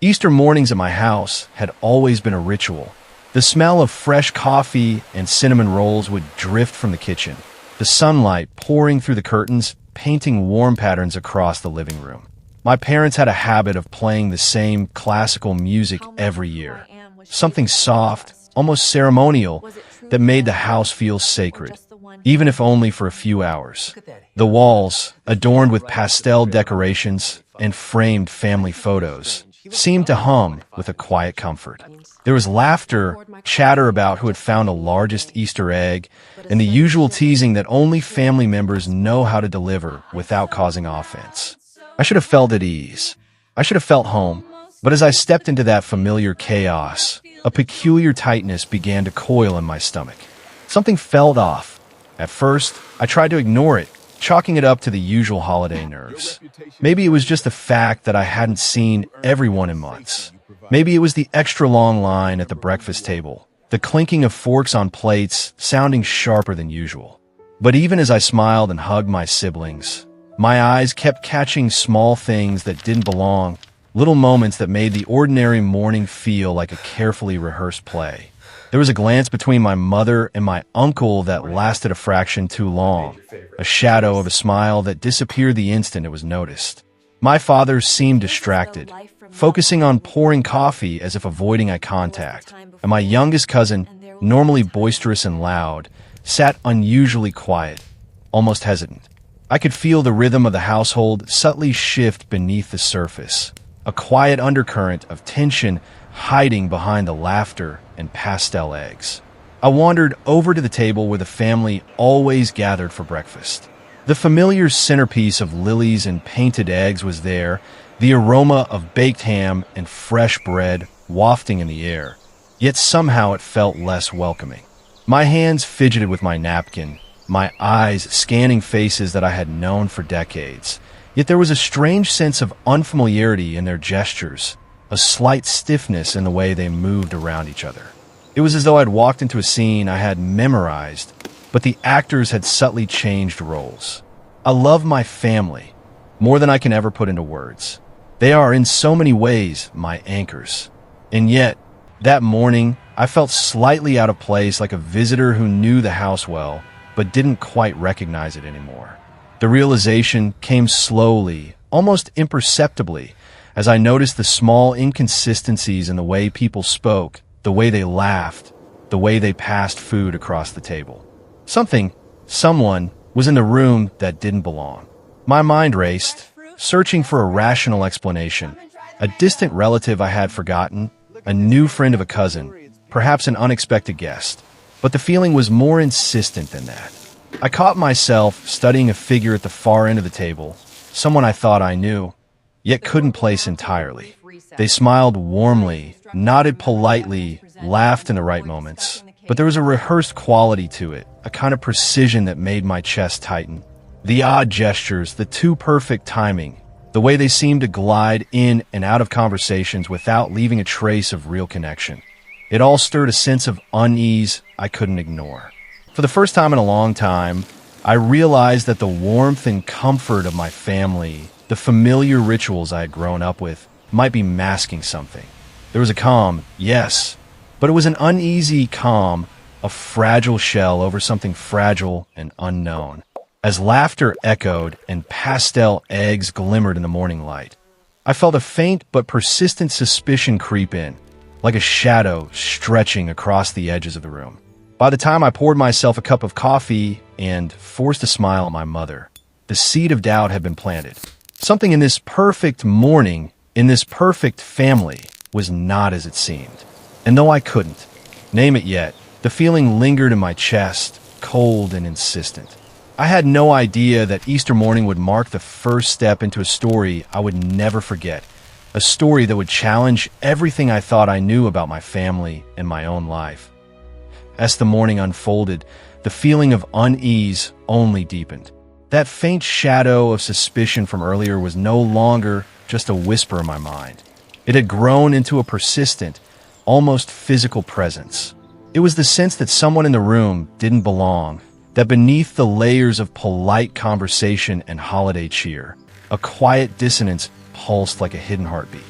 Easter mornings at my house had always been a ritual. The smell of fresh coffee and cinnamon rolls would drift from the kitchen, the sunlight pouring through the curtains, painting warm patterns across the living room. My parents had a habit of playing the same classical music every year, something soft, almost ceremonial, that made the house feel sacred, even if only for a few hours. The walls, adorned with pastel decorations and framed family photos, seemed to hum with a quiet comfort. There was laughter, chatter about who had found the largest Easter egg, and the usual teasing that only family members know how to deliver without causing offense. I should have felt at ease. I should have felt home. But as I stepped into that familiar chaos, a peculiar tightness began to coil in my stomach. Something felt off. At first, I tried to ignore it, chalking it up to the usual holiday nerves. Maybe it was just the fact that I hadn't seen everyone in months. Maybe it was the extra long line at the breakfast table, the clinking of forks on plates sounding sharper than usual. But even as I smiled and hugged my siblings, my eyes kept catching small things that didn't belong, little moments that made the ordinary morning feel like a carefully rehearsed play. There was a glance between my mother and my uncle that lasted a fraction too long, a shadow of a smile that disappeared the instant it was noticed. My father seemed distracted, focusing on pouring coffee as if avoiding eye contact, and my youngest cousin, normally boisterous and loud, sat unusually quiet, almost hesitant. I could feel the rhythm of the household subtly shift beneath the surface, a quiet undercurrent of tension hiding behind the laughter and pastel eggs. I wandered over to the table where the family always gathered for breakfast. The familiar centerpiece of lilies and painted eggs was there, the aroma of baked ham and fresh bread wafting in the air. Yet somehow it felt less welcoming. My hands fidgeted with my napkin, my eyes scanning faces that I had known for decades. Yet there was a strange sense of unfamiliarity in their gestures, a slight stiffness in the way they moved around each other. It was as though I'd walked into a scene I had memorized, but the actors had subtly changed roles. I love my family more than I can ever put into words. They are in so many ways my anchors. And yet, that morning, I felt slightly out of place, like a visitor who knew the house well, but didn't quite recognize it anymore. The realization came slowly, almost imperceptibly, as I noticed the small inconsistencies in the way people spoke, the way they laughed, the way they passed food across the table. Someone was in the room that didn't belong. My mind raced, searching for a rational explanation. A distant relative I had forgotten, a new friend of a cousin, perhaps an unexpected guest. But the feeling was more insistent than that. I caught myself studying a figure at the far end of the table, someone I thought I knew, yet couldn't place entirely. They smiled warmly, nodded politely, laughed in the right moments, but there was a rehearsed quality to it, a kind of precision that made my chest tighten. The odd gestures, the too perfect timing, the way they seemed to glide in and out of conversations without leaving a trace of real connection. It all stirred a sense of unease I couldn't ignore. For the first time in a long time, I realized that the warmth and comfort of my family, the familiar rituals I had grown up with, might be masking something. There was a calm, yes, but it was an uneasy calm, a fragile shell over something fragile and unknown. As laughter echoed and pastel eggs glimmered in the morning light, I felt a faint but persistent suspicion creep in, like a shadow stretching across the edges of the room. By the time I poured myself a cup of coffee and forced a smile at my mother, the seed of doubt had been planted. Something in this perfect morning, in this perfect family, was not as it seemed. And though I couldn't name it yet, the feeling lingered in my chest, cold and insistent. I had no idea that Easter morning would mark the first step into a story I would never forget, a story that would challenge everything I thought I knew about my family and my own life. As the morning unfolded, the feeling of unease only deepened. That faint shadow of suspicion from earlier was no longer just a whisper in my mind. It had grown into a persistent, almost physical presence. It was the sense that someone in the room didn't belong, that beneath the layers of polite conversation and holiday cheer, a quiet dissonance pulsed like a hidden heartbeat.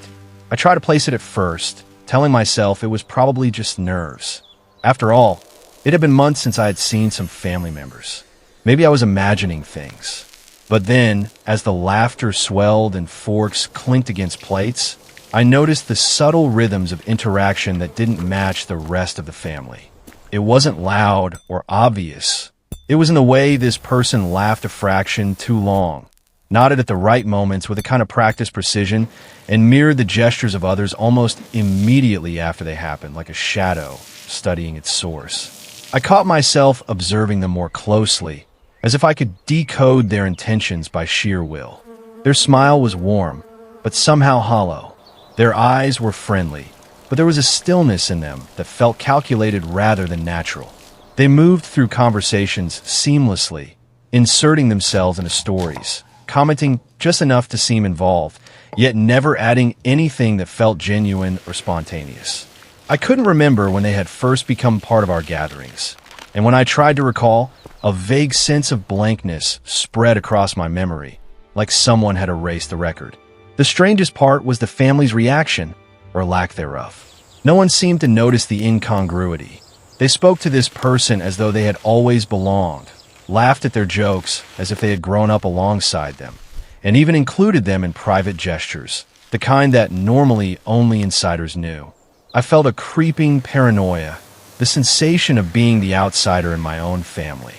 I tried to place it at first, telling myself it was probably just nerves. After all, it had been months since I had seen some family members. Maybe I was imagining things. But then, as the laughter swelled and forks clinked against plates, I noticed the subtle rhythms of interaction that didn't match the rest of the family. It wasn't loud or obvious. It was in the way this person laughed a fraction too long, nodded at the right moments with a kind of practiced precision, and mirrored the gestures of others almost immediately after they happened, like a shadow studying its source. I caught myself observing them more closely, as if I could decode their intentions by sheer will. Their smile was warm, but somehow hollow. Their eyes were friendly, but there was a stillness in them that felt calculated rather than natural. They moved through conversations seamlessly, inserting themselves into stories, commenting just enough to seem involved, yet never adding anything that felt genuine or spontaneous. I couldn't remember when they had first become part of our gatherings, and when I tried to recall, a vague sense of blankness spread across my memory, like someone had erased the record. The strangest part was the family's reaction, or lack thereof. No one seemed to notice the incongruity. They spoke to this person as though they had always belonged, laughed at their jokes as if they had grown up alongside them, and even included them in private gestures, the kind that normally only insiders knew. I felt a creeping paranoia, the sensation of being the outsider in my own family.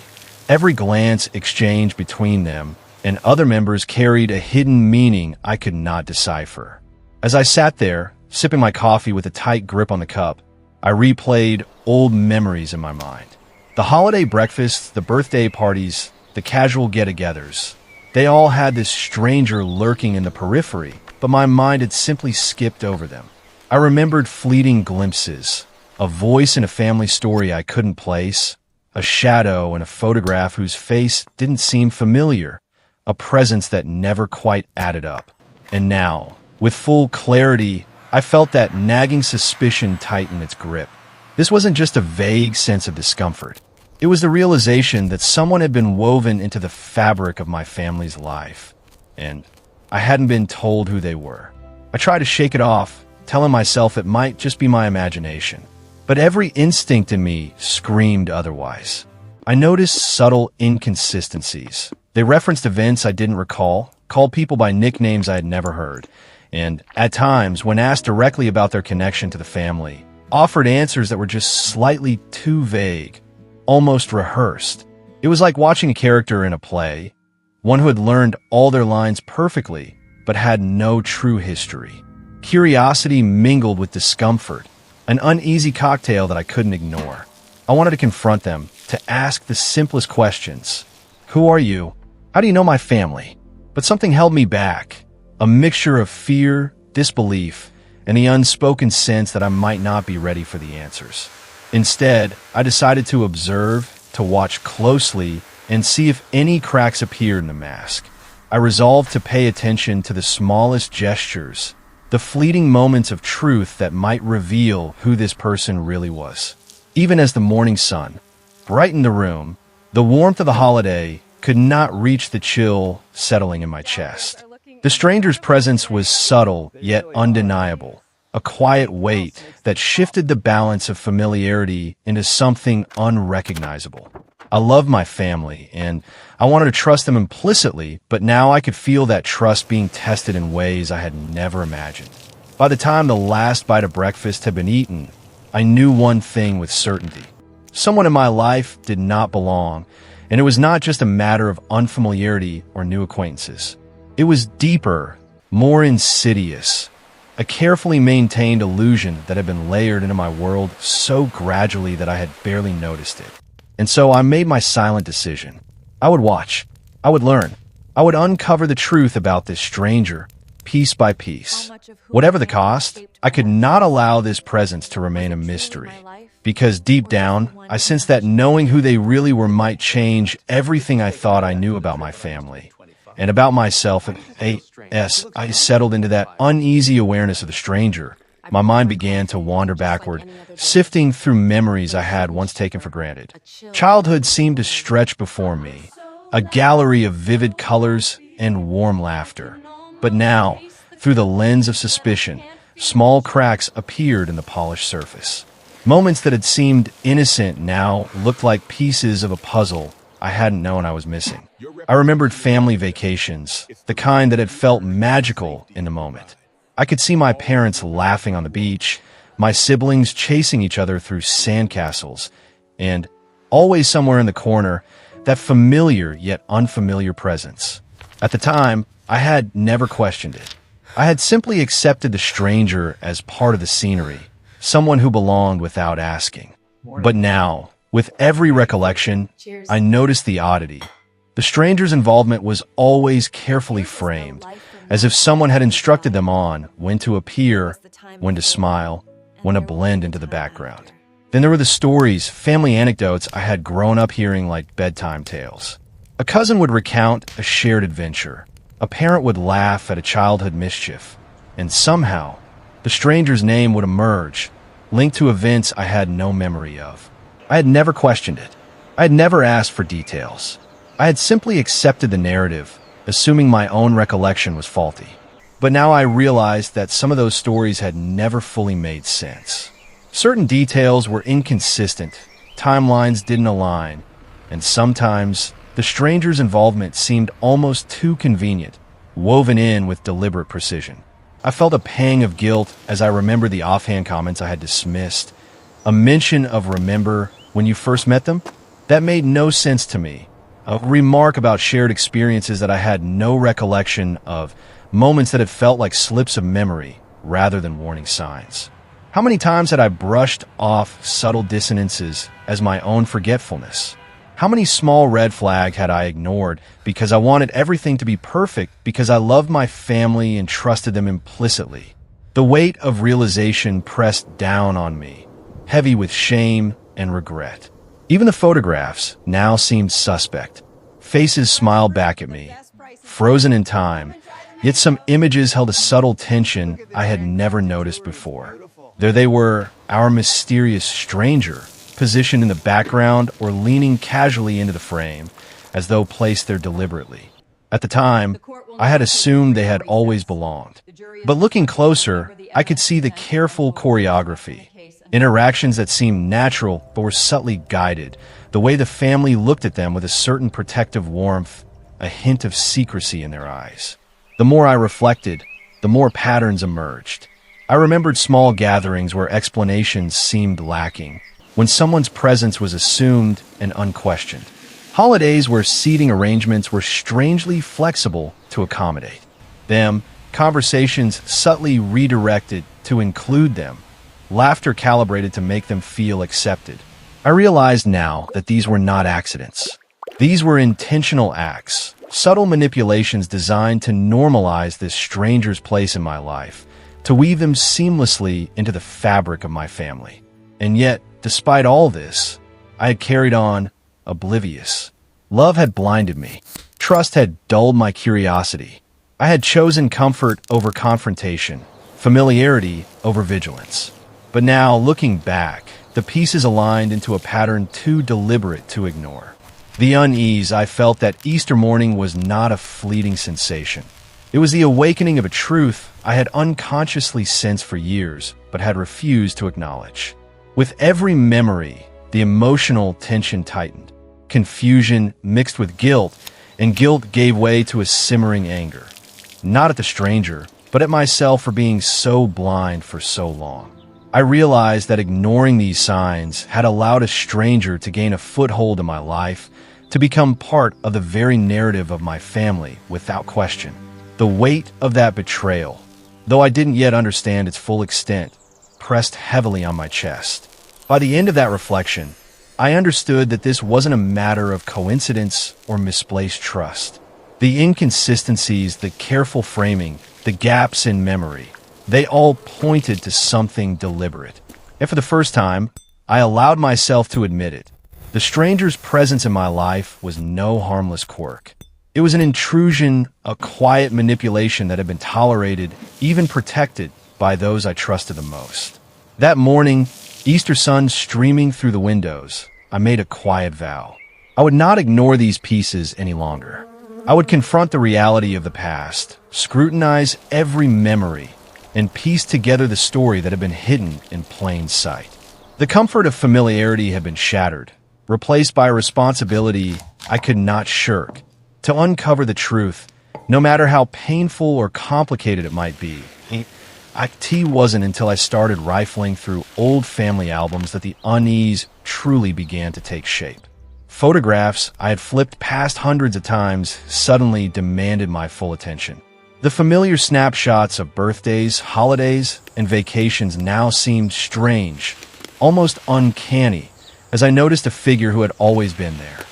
Every glance exchanged between them and other members carried a hidden meaning I could not decipher. As I sat there, sipping my coffee with a tight grip on the cup, I replayed old memories in my mind. The holiday breakfasts, the birthday parties, the casual get-togethers. They all had this stranger lurking in the periphery, but my mind had simply skipped over them. I remembered fleeting glimpses, a voice in a family story I couldn't place, a shadow in a photograph whose face didn't seem familiar, a presence that never quite added up. And now, with full clarity, I felt that nagging suspicion tighten its grip. This wasn't just a vague sense of discomfort. It was the realization that someone had been woven into the fabric of my family's life, and I hadn't been told who they were. I tried to shake it off, telling myself it might just be my imagination. But every instinct in me screamed otherwise. I noticed subtle inconsistencies. They referenced events I didn't recall, called people by nicknames I had never heard, and, at times, when asked directly about their connection to the family, offered answers that were just slightly too vague, almost rehearsed. It was like watching a character in a play, one who had learned all their lines perfectly, but had no true history. Curiosity mingled with discomfort, an uneasy cocktail that I couldn't ignore. I wanted to confront them, to ask the simplest questions. Who are you? How do you know my family? But something held me back, a mixture of fear, disbelief, and the unspoken sense that I might not be ready for the answers. Instead, I decided to observe, to watch closely, and see if any cracks appeared in the mask. I resolved to pay attention to the smallest gestures, the fleeting moments of truth that might reveal who this person really was. Even as the morning sun brightened the room, the warmth of the holiday could not reach the chill settling in my chest. The stranger's presence was subtle yet undeniable, a quiet weight that shifted the balance of familiarity into something unrecognizable. I loved my family, and I wanted to trust them implicitly, but now I could feel that trust being tested in ways I had never imagined. By the time the last bite of breakfast had been eaten, I knew one thing with certainty. Someone in my life did not belong, and it was not just a matter of unfamiliarity or new acquaintances. It was deeper, more insidious, a carefully maintained illusion that had been layered into my world so gradually that I had barely noticed it. And so I made my silent decision. I would watch. I would learn. I would uncover the truth about this stranger, piece by piece. Whatever the cost, I could not allow this presence to remain a mystery. Because deep down, I sensed that knowing who they really were might change everything I thought I knew about my family. And about myself, as I settled into that uneasy awareness of the stranger, my mind began to wander backward, sifting through memories I had once taken for granted. Childhood seemed to stretch before me, a gallery of vivid colors and warm laughter. But now, through the lens of suspicion, Small cracks appeared in the polished surface. Moments that had seemed innocent now looked like pieces of a puzzle I hadn't known I was missing. I remembered family vacations, the kind that had felt magical in the moment. I could see my parents laughing on the beach, my siblings chasing each other through sandcastles, and, always somewhere in the corner, that familiar yet unfamiliar presence. At the time, I had never questioned it. I had simply accepted the stranger as part of the scenery, someone who belonged without asking. But now, with every recollection, I noticed the oddity. The stranger's involvement was always carefully framed, as if someone had instructed them on when to appear, when to smile, when to blend into the background. Then there were the stories, family anecdotes I had grown up hearing like bedtime tales. A cousin would recount a shared adventure. A parent would laugh at a childhood mischief. And somehow, the stranger's name would emerge, linked to events I had no memory of. I had never questioned it. I had never asked for details. I had simply accepted the narrative, assuming my own recollection was faulty. But now I realized that some of those stories had never fully made sense. Certain details were inconsistent, timelines didn't align, and sometimes the stranger's involvement seemed almost too convenient, woven in with deliberate precision. I felt a pang of guilt as I remembered the offhand comments I had dismissed. A mention of remember when you first met them? That made no sense to me. A remark about shared experiences that I had no recollection of, moments that had felt like slips of memory rather than warning signs. How many times had I brushed off subtle dissonances as my own forgetfulness? How many small red flags had I ignored because I wanted everything to be perfect, because I loved my family and trusted them implicitly? The weight of realization pressed down on me, heavy with shame and regret. Even the photographs now seemed suspect. Faces smiled back at me, frozen in time, yet some images held a subtle tension I had never noticed before. There they were, our mysterious stranger, positioned in the background or leaning casually into the frame, as though placed there deliberately. At the time, I had assumed they had always belonged. But looking closer, I could see the careful choreography, interactions that seemed natural but were subtly guided, the way the family looked at them with a certain protective warmth, a hint of secrecy in their eyes. The more I reflected, the more patterns emerged. I remembered small gatherings where explanations seemed lacking, when someone's presence was assumed and unquestioned. Holidays where seating arrangements were strangely flexible to accommodate them, conversations subtly redirected to include them, laughter calibrated to make them feel accepted. I realized now that these were not accidents. These were intentional acts, subtle manipulations designed to normalize this stranger's place in my life, to weave them seamlessly into the fabric of my family. And yet, despite all this, I had carried on, oblivious. Love had blinded me. Trust had dulled my curiosity. I had chosen comfort over confrontation, familiarity over vigilance. But now, looking back, the pieces aligned into a pattern too deliberate to ignore. The unease I felt that Easter morning was not a fleeting sensation. It was the awakening of a truth I had unconsciously sensed for years, but had refused to acknowledge. With every memory, the emotional tension tightened. Confusion mixed with guilt, and guilt gave way to a simmering anger. Not at the stranger, but at myself for being so blind for so long. I realized that ignoring these signs had allowed a stranger to gain a foothold in my life, to become part of the very narrative of my family without question. The weight of that betrayal, though I didn't yet understand its full extent, pressed heavily on my chest. By the end of that reflection, I understood that this wasn't a matter of coincidence or misplaced trust. The inconsistencies, the careful framing, the gaps in memory, they all pointed to something deliberate. And for the first time, I allowed myself to admit it. The stranger's presence in my life was no harmless quirk. It was an intrusion, a quiet manipulation that had been tolerated, even protected, by those I trusted the most. That morning, Easter sun streaming through the windows, I made a quiet vow. I would not ignore these pieces any longer. I would confront the reality of the past, scrutinize every memory, and pieced together the story that had been hidden in plain sight. The comfort of familiarity had been shattered, replaced by a responsibility I could not shirk, to uncover the truth, no matter how painful or complicated it might be. It wasn't until I started rifling through old family albums that the unease truly began to take shape. Photographs I had flipped past hundreds of times suddenly demanded my full attention. The familiar snapshots of birthdays, holidays, and vacations now seemed strange, almost uncanny, as I noticed a figure who had always been there,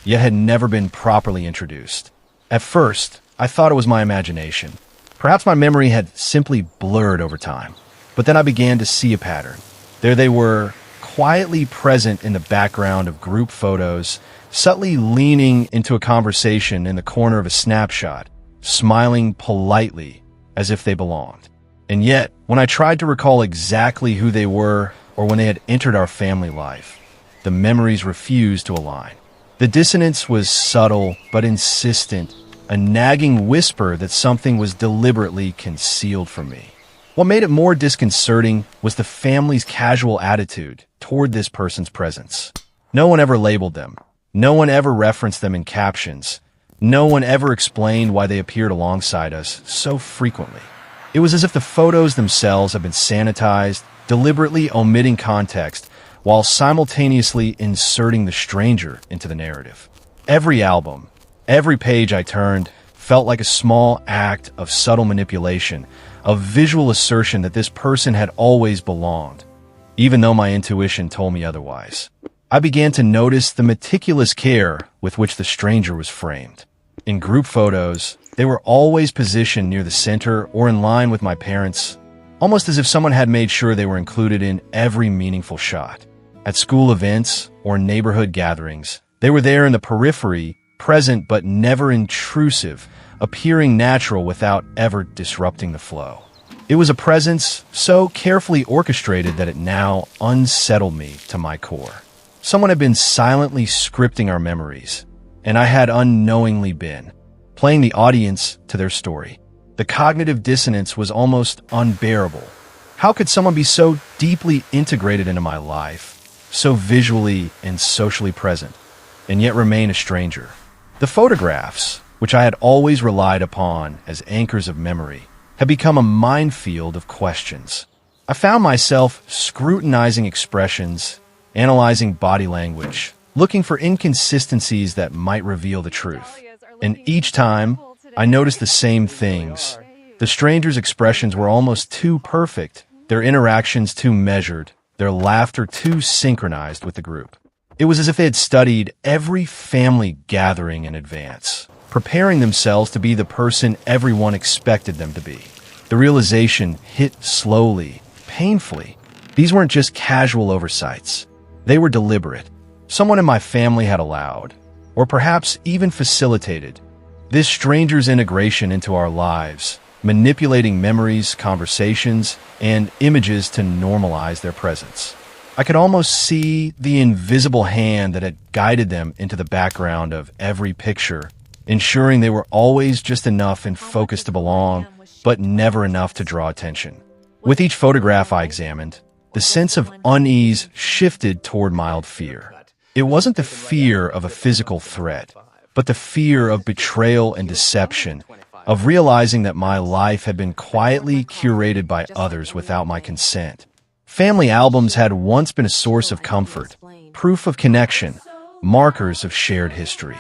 yet had never been properly introduced. At first, I thought it was my imagination. Perhaps my memory had simply blurred over time. But then I began to see a pattern. There they were, quietly present in the background of group photos, subtly leaning into a conversation in the corner of a snapshot, smiling politely as if they belonged. And yet, when I tried to recall exactly who they were or when they had entered our family life, the memories refused to align. The dissonance was subtle but insistent, a nagging whisper that something was deliberately concealed from me. What made it more disconcerting was the family's casual attitude toward this person's presence. No one ever labeled them. No one ever referenced them in captions. No one ever explained why they appeared alongside us so frequently. It was as if the photos themselves had been sanitized, deliberately omitting context, while simultaneously inserting the stranger into the narrative. Every album, every page I turned felt like a small act of subtle manipulation, of visual assertion that this person had always belonged, even though my intuition told me otherwise. I began to notice the meticulous care with which the stranger was framed. In group photos, they were always positioned near the center or in line with my parents, almost as if someone had made sure they were included in every meaningful shot. At school events or neighborhood gatherings, they were there in the periphery, present but never intrusive, appearing natural without ever disrupting the flow. It was a presence so carefully orchestrated that it now unsettled me to my core. Someone had been silently scripting our memories, and I had unknowingly been playing the audience to their story. The cognitive dissonance was almost unbearable. How could someone be so deeply integrated into my life, so visually and socially present, and yet remain a stranger? The photographs, which I had always relied upon as anchors of memory, had become a minefield of questions. I found myself scrutinizing expressions, analyzing body language, looking for inconsistencies that might reveal the truth. And each time, I noticed the same things. The stranger's expressions were almost too perfect, their interactions too measured, their laughter too synchronized with the group. It was as if they had studied every family gathering in advance, preparing themselves to be the person everyone expected them to be. The realization hit slowly, painfully. These weren't just casual oversights. They were deliberate. Someone in my family had allowed, or perhaps even facilitated, this stranger's integration into our lives, manipulating memories, conversations, and images to normalize their presence. I could almost see the invisible hand that had guided them into the background of every picture, ensuring they were always just enough in focus to belong, but never enough to draw attention. With each photograph I examined, the sense of unease shifted toward mild fear. It wasn't the fear of a physical threat, but the fear of betrayal and deception, of realizing that my life had been quietly curated by others without my consent. Family albums had once been a source of comfort, proof of connection, markers of shared history.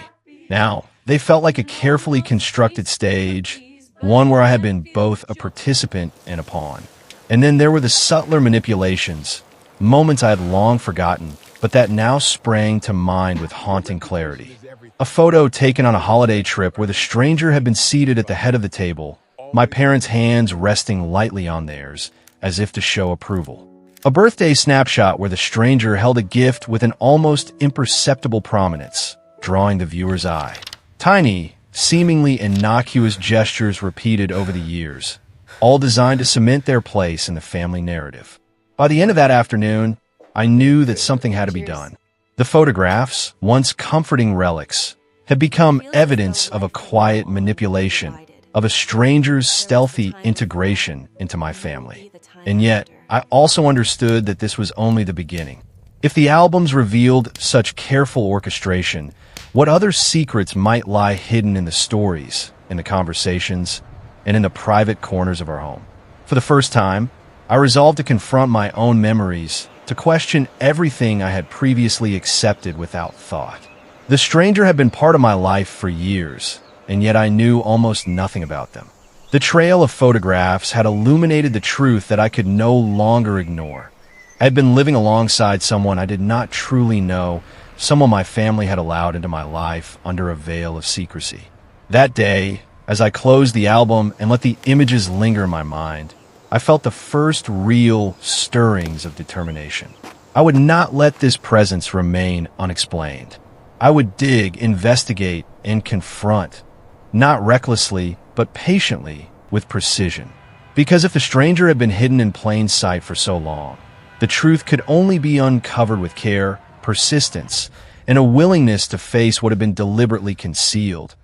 Now, they felt like a carefully constructed stage, one where I had been both a participant and a pawn. And then there were the subtler manipulations, moments I had long forgotten, but that now sprang to mind with haunting clarity. A photo taken on a holiday trip where the stranger had been seated at the head of the table, my parents' hands resting lightly on theirs, as if to show approval. A birthday snapshot where the stranger held a gift with an almost imperceptible prominence, drawing the viewer's eye. Tiny, seemingly innocuous gestures repeated over the years, all designed to cement their place in the family narrative. By the end of that afternoon, I knew that something had to be done. The photographs, once comforting relics, had become evidence of a quiet manipulation, of a stranger's stealthy integration into my family. And yet, I also understood that this was only the beginning. If the albums revealed such careful orchestration, what other secrets might lie hidden in the stories, in the conversations, and in the private corners of our home? For the first time, I resolved to confront my own memories, to question everything I had previously accepted without thought. The stranger had been part of my life for years, and yet I knew almost nothing about them. The trail of photographs had illuminated the truth that I could no longer ignore. I had been living alongside someone I did not truly know, someone my family had allowed into my life under a veil of secrecy. That day, as I closed the album and let the images linger in my mind, I felt the first real stirrings of determination. I would not let this presence remain unexplained. I would dig, investigate, and confront, not recklessly, but patiently, with precision. Because if the stranger had been hidden in plain sight for so long, the truth could only be uncovered with care, persistence, and a willingness to face what had been deliberately concealed.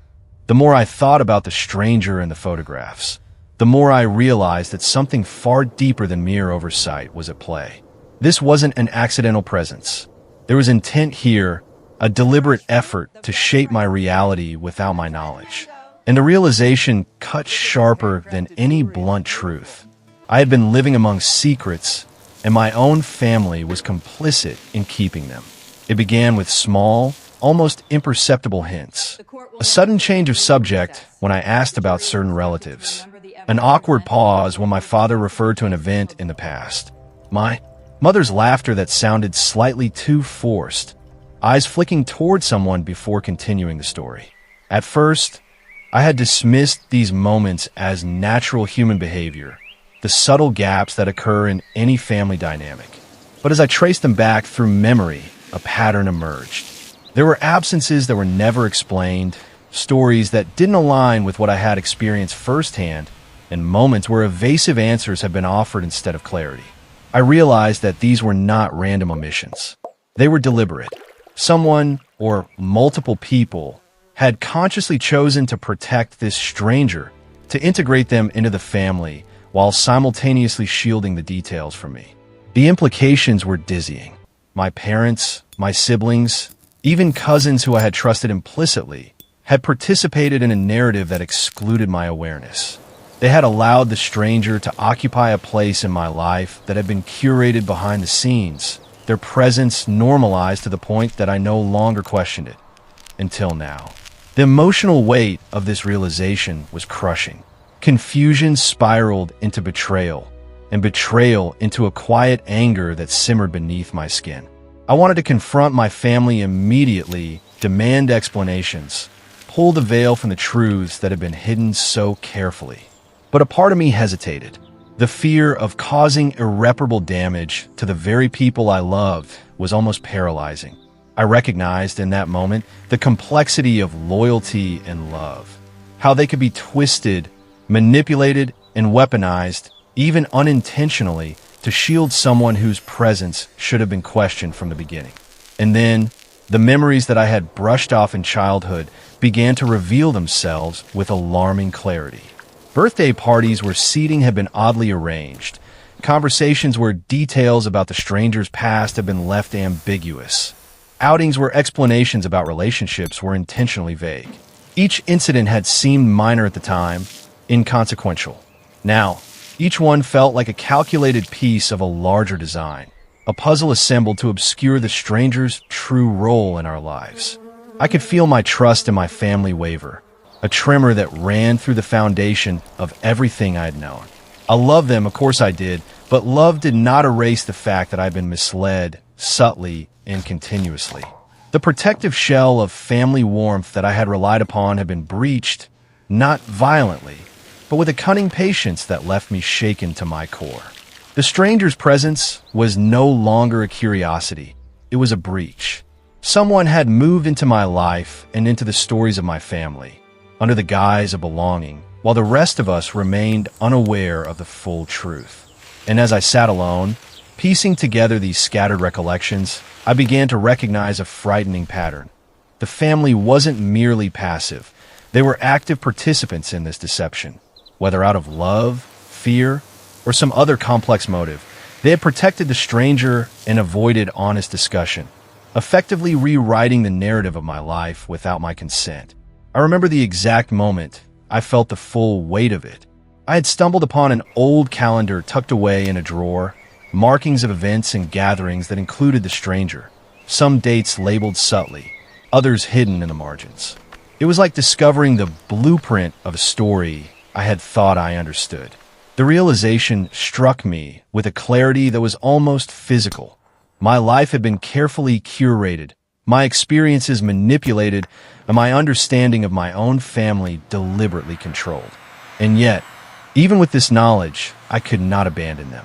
The more I thought about the stranger in the photographs, the more I realized that something far deeper than mere oversight was at play. This wasn't an accidental presence. There was intent here, a deliberate effort to shape my reality without my knowledge. And the realization cut sharper than any blunt truth. I had been living among secrets, and my own family was complicit in keeping them. It began with small, almost imperceptible hints. A sudden change of subject when I asked about certain relatives. An awkward pause when my father referred to an event in the past. My mother's laughter that sounded slightly too forced, eyes flicking toward someone before continuing the story. At first, I had dismissed these moments as natural human behavior, the subtle gaps that occur in any family dynamic. But as I traced them back through memory, a pattern emerged. There were absences that were never explained, stories that didn't align with what I had experienced firsthand, and moments where evasive answers had been offered instead of clarity. I realized that these were not random omissions. They were deliberate. Someone, or multiple people, had consciously chosen to protect this stranger, to integrate them into the family, while simultaneously shielding the details from me. The implications were dizzying. My parents, my siblings, even cousins who I had trusted implicitly, had participated in a narrative that excluded my awareness. They had allowed the stranger to occupy a place in my life that had been curated behind the scenes, their presence normalized to the point that I no longer questioned it. Until now. The emotional weight of this realization was crushing. Confusion spiraled into betrayal, and betrayal into a quiet anger that simmered beneath my skin. I wanted to confront my family immediately, demand explanations, pull the veil from the truths that had been hidden so carefully. But a part of me hesitated. The fear of causing irreparable damage to the very people I loved was almost paralyzing. I recognized in that moment the complexity of loyalty and love, how they could be twisted, manipulated, and weaponized, even unintentionally, to shield someone whose presence should have been questioned from the beginning. And then, the memories that I had brushed off in childhood began to reveal themselves with alarming clarity. Birthday parties where seating had been oddly arranged, conversations where details about the stranger's past had been left ambiguous, outings where explanations about relationships were intentionally vague. Each incident had seemed minor at the time, inconsequential. Now, each one felt like a calculated piece of a larger design, a puzzle assembled to obscure the stranger's true role in our lives. I could feel my trust in my family waver, a tremor that ran through the foundation of everything I had known. I loved them, of course I did, but love did not erase the fact that I'd been misled, subtly and continuously. The protective shell of family warmth that I had relied upon had been breached, not violently, but with a cunning patience that left me shaken to my core. The stranger's presence was no longer a curiosity. It was a breach. Someone had moved into my life and into the stories of my family, under the guise of belonging, while the rest of us remained unaware of the full truth. And as I sat alone, piecing together these scattered recollections, I began to recognize a frightening pattern. The family wasn't merely passive. They were active participants in this deception, whether out of love, fear, or some other complex motive. They had protected the stranger and avoided honest discussion, effectively rewriting the narrative of my life without my consent. I remember the exact moment I felt the full weight of it. I had stumbled upon an old calendar tucked away in a drawer, markings of events and gatherings that included the stranger, some dates labeled subtly, others hidden in the margins. It was like discovering the blueprint of a story I had thought I understood. The realization struck me with a clarity that was almost physical. My life had been carefully curated, my experiences manipulated, and my understanding of my own family deliberately controlled. And yet, even with this knowledge, I could not abandon them.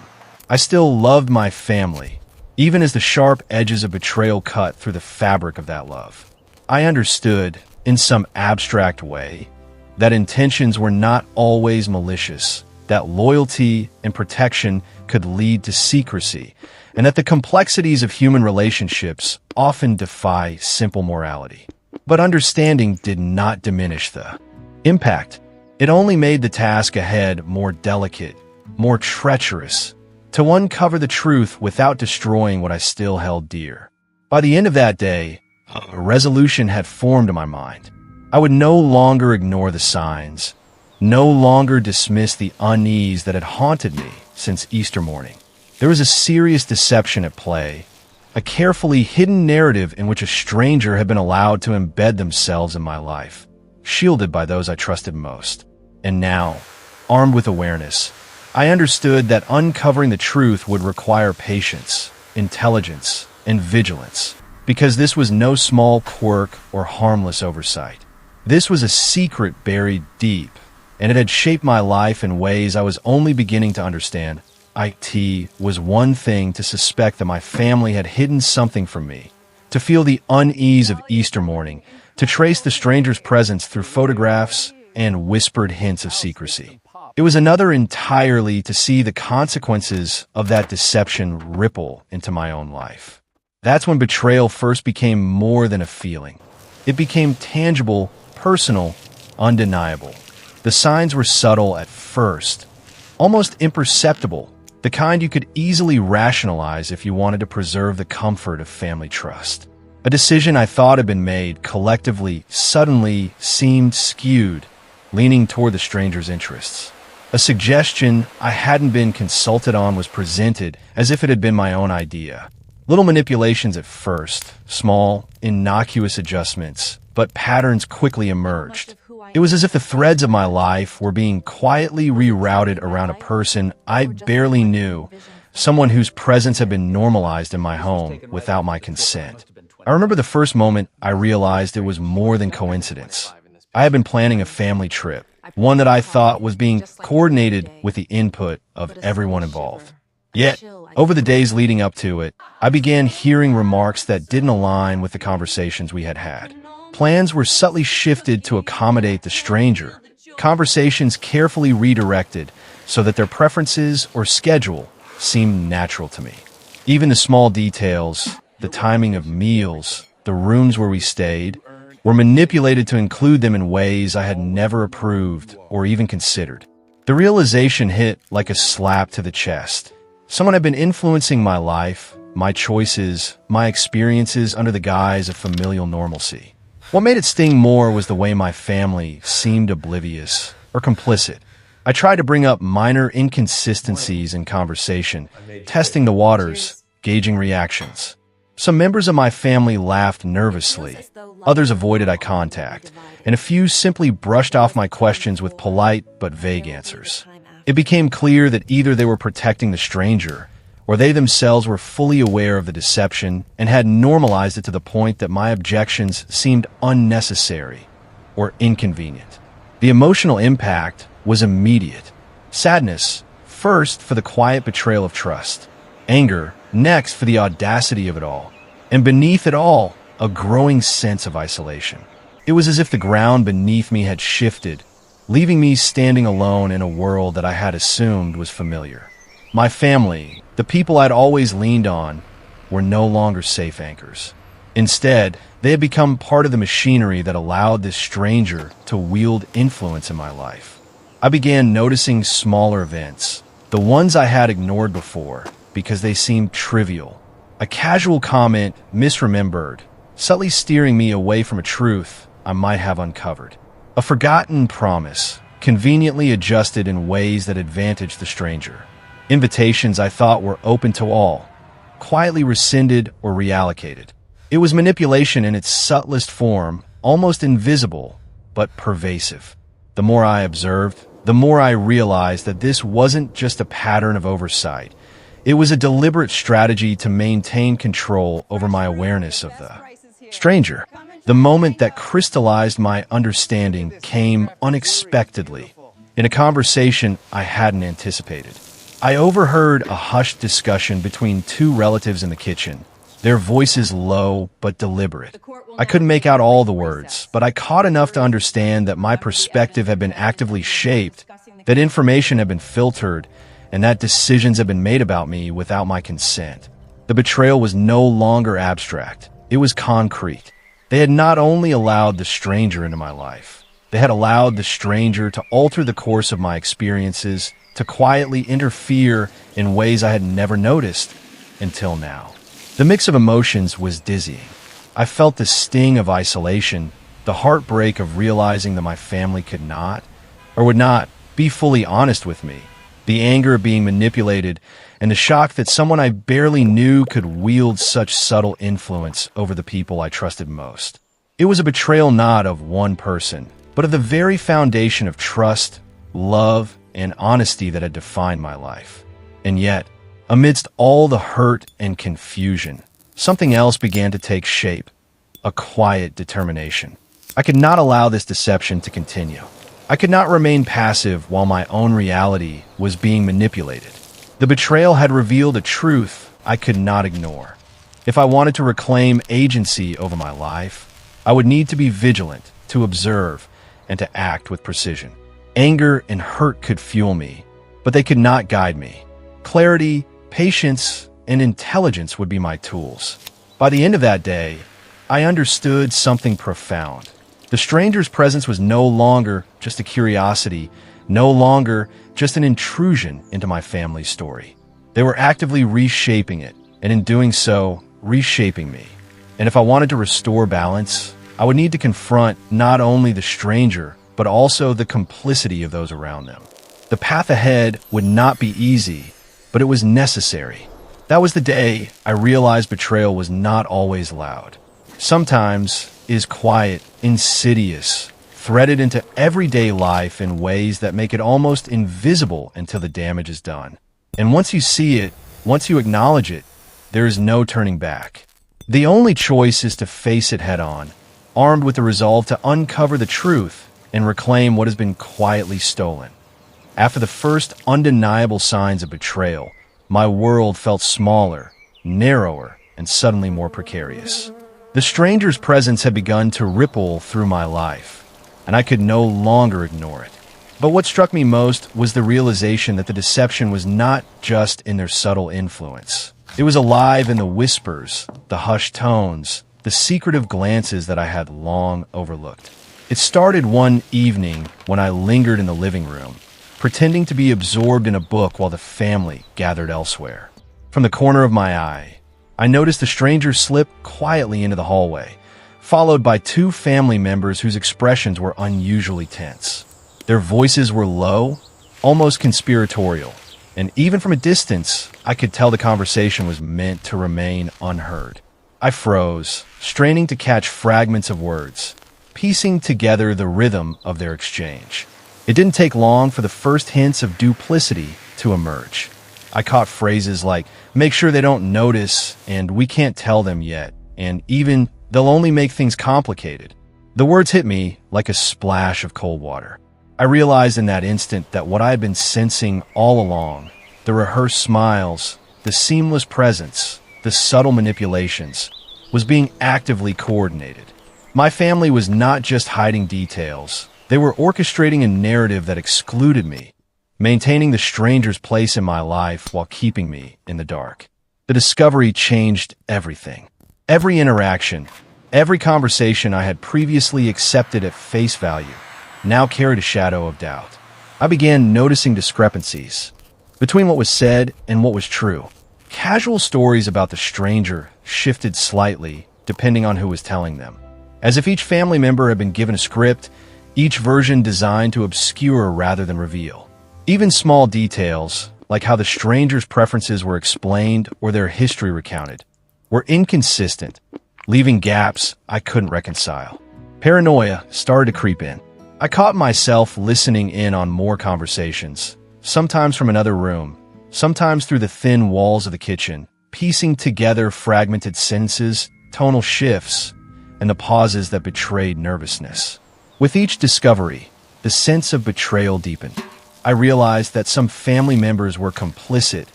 I still loved my family, even as the sharp edges of betrayal cut through the fabric of that love. I understood, in some abstract way, that intentions were not always malicious, that loyalty and protection could lead to secrecy, and that the complexities of human relationships often defy simple morality. But understanding did not diminish the impact. It only made the task ahead more delicate, more treacherous, to uncover the truth without destroying what I still held dear. By the end of that day, a resolution had formed in my mind. I would no longer ignore the signs, no longer dismiss the unease that had haunted me since Easter morning. There was a serious deception at play, a carefully hidden narrative in which a stranger had been allowed to embed themselves in my life, shielded by those I trusted most. And now, armed with awareness, I understood that uncovering the truth would require patience, intelligence, and vigilance, because this was no small quirk or harmless oversight. This was a secret buried deep, and it had shaped my life in ways I was only beginning to understand. It was one thing to suspect that my family had hidden something from me, to feel the unease of Easter morning, to trace the stranger's presence through photographs and whispered hints of secrecy. It was another entirely to see the consequences of that deception ripple into my own life. That's when betrayal first became more than a feeling. It became tangible, personal, undeniable. The signs were subtle at first, almost imperceptible, the kind you could easily rationalize if you wanted to preserve the comfort of family trust. A decision I thought had been made collectively suddenly seemed skewed, leaning toward the stranger's interests. A suggestion I hadn't been consulted on was presented as if it had been my own idea. Little manipulations at first, small, innocuous adjustments, but patterns quickly emerged. It was as if the threads of my life were being quietly rerouted around a person I barely knew, someone whose presence had been normalized in my home without my consent. I remember the first moment I realized it was more than coincidence. I had been planning a family trip, one that I thought was being coordinated with the input of everyone involved. Yet, over the days leading up to it, I began hearing remarks that didn't align with the conversations we had had. Plans were subtly shifted to accommodate the stranger, conversations carefully redirected so that their preferences or schedule seemed natural to me. Even the small details, the timing of meals, the rooms where we stayed, were manipulated to include them in ways I had never approved or even considered. The realization hit like a slap to the chest. Someone had been influencing my life, my choices, my experiences under the guise of familial normalcy. What made it sting more was the way my family seemed oblivious or complicit. I tried to bring up minor inconsistencies in conversation, testing the waters, gauging reactions. Some members of my family laughed nervously, others avoided eye contact, and a few simply brushed off my questions with polite but vague answers. It became clear that either they were protecting the stranger, or they themselves were fully aware of the deception and had normalized it to the point that my objections seemed unnecessary or inconvenient. The emotional impact was immediate. Sadness, first for the quiet betrayal of trust. Anger, next for the audacity of it all. And beneath it all, a growing sense of isolation. It was as if the ground beneath me had shifted, leaving me standing alone in a world that I had assumed was familiar. My family, the people I'd always leaned on, were no longer safe anchors. Instead, they had become part of the machinery that allowed this stranger to wield influence in my life. I began noticing smaller events, the ones I had ignored before because they seemed trivial. A casual comment misremembered, subtly steering me away from a truth I might have uncovered. A forgotten promise, conveniently adjusted in ways that advantaged the stranger. Invitations I thought were open to all, quietly rescinded or reallocated. It was manipulation in its subtlest form, almost invisible, but pervasive. The more I observed, the more I realized that this wasn't just a pattern of oversight. It was a deliberate strategy to maintain control over my awareness of the stranger. The moment that crystallized my understanding came unexpectedly, in a conversation I hadn't anticipated. I overheard a hushed discussion between two relatives in the kitchen, their voices low but deliberate. I couldn't make out all the words, but I caught enough to understand that my perspective had been actively shaped, that information had been filtered, and that decisions had been made about me without my consent. The betrayal was no longer abstract. It was concrete. They had not only allowed the stranger into my life, they had allowed the stranger to alter the course of my experiences, to quietly interfere in ways I had never noticed until now. The mix of emotions was dizzying. I felt the sting of isolation, the heartbreak of realizing that my family could not, or would not, be fully honest with me, the anger of being manipulated, and the shock that someone I barely knew could wield such subtle influence over the people I trusted most. It was a betrayal not of one person, but of the very foundation of trust, love, and honesty that had defined my life. And yet, amidst all the hurt and confusion, something else began to take shape, a quiet determination. I could not allow this deception to continue. I could not remain passive while my own reality was being manipulated. The betrayal had revealed a truth I could not ignore. If I wanted to reclaim agency over my life, I would need to be vigilant, to observe, and to act with precision. Anger and hurt could fuel me, but they could not guide me. Clarity, patience, and intelligence would be my tools. By the end of that day, I understood something profound. The stranger's presence was no longer just a curiosity, no longer just an intrusion into my family's story. They were actively reshaping it, and in doing so, reshaping me. And if I wanted to restore balance, I would need to confront not only the stranger, but also the complicity of those around them. The path ahead would not be easy, but it was necessary. That was the day I realized betrayal was not always loud. Sometimes it is quiet, insidious, threaded into everyday life in ways that make it almost invisible until the damage is done. And once you see it, once you acknowledge it, there is no turning back. The only choice is to face it head on, armed with the resolve to uncover the truth and reclaim what has been quietly stolen. After the first undeniable signs of betrayal, my world felt smaller, narrower, and suddenly more precarious. The stranger's presence had begun to ripple through my life, and I could no longer ignore it. But what struck me most was the realization that the deception was not just in their subtle influence. It was alive in the whispers, the hushed tones, the secretive glances that I had long overlooked. It started one evening when I lingered in the living room, pretending to be absorbed in a book while the family gathered elsewhere. From the corner of my eye, I noticed a stranger slip quietly into the hallway, followed by two family members whose expressions were unusually tense. Their voices were low, almost conspiratorial, and even from a distance, I could tell the conversation was meant to remain unheard. I froze, straining to catch fragments of words, piecing together the rhythm of their exchange. It didn't take long for the first hints of duplicity to emerge. I caught phrases like, "make sure they don't notice," and "we can't tell them yet," and even, "they'll only make things complicated." The words hit me like a splash of cold water. I realized in that instant that what I had been sensing all along, the rehearsed smiles, the seamless presence, the subtle manipulations, was being actively coordinated. My family was not just hiding details. They were orchestrating a narrative that excluded me, maintaining the stranger's place in my life while keeping me in the dark. The discovery changed everything. Every interaction, every conversation I had previously accepted at face value now carried a shadow of doubt. I began noticing discrepancies between what was said and what was true. Casual stories about the stranger shifted slightly depending on who was telling them, as if each family member had been given a script, each version designed to obscure rather than reveal. Even small details, like how the stranger's preferences were explained or their history recounted, were inconsistent, leaving gaps I couldn't reconcile. Paranoia started to creep in. I caught myself listening in on more conversations, sometimes from another room, sometimes through the thin walls of the kitchen, piecing together fragmented sentences, tonal shifts, and the pauses that betrayed nervousness. With each discovery, the sense of betrayal deepened. I realized that some family members were complicit,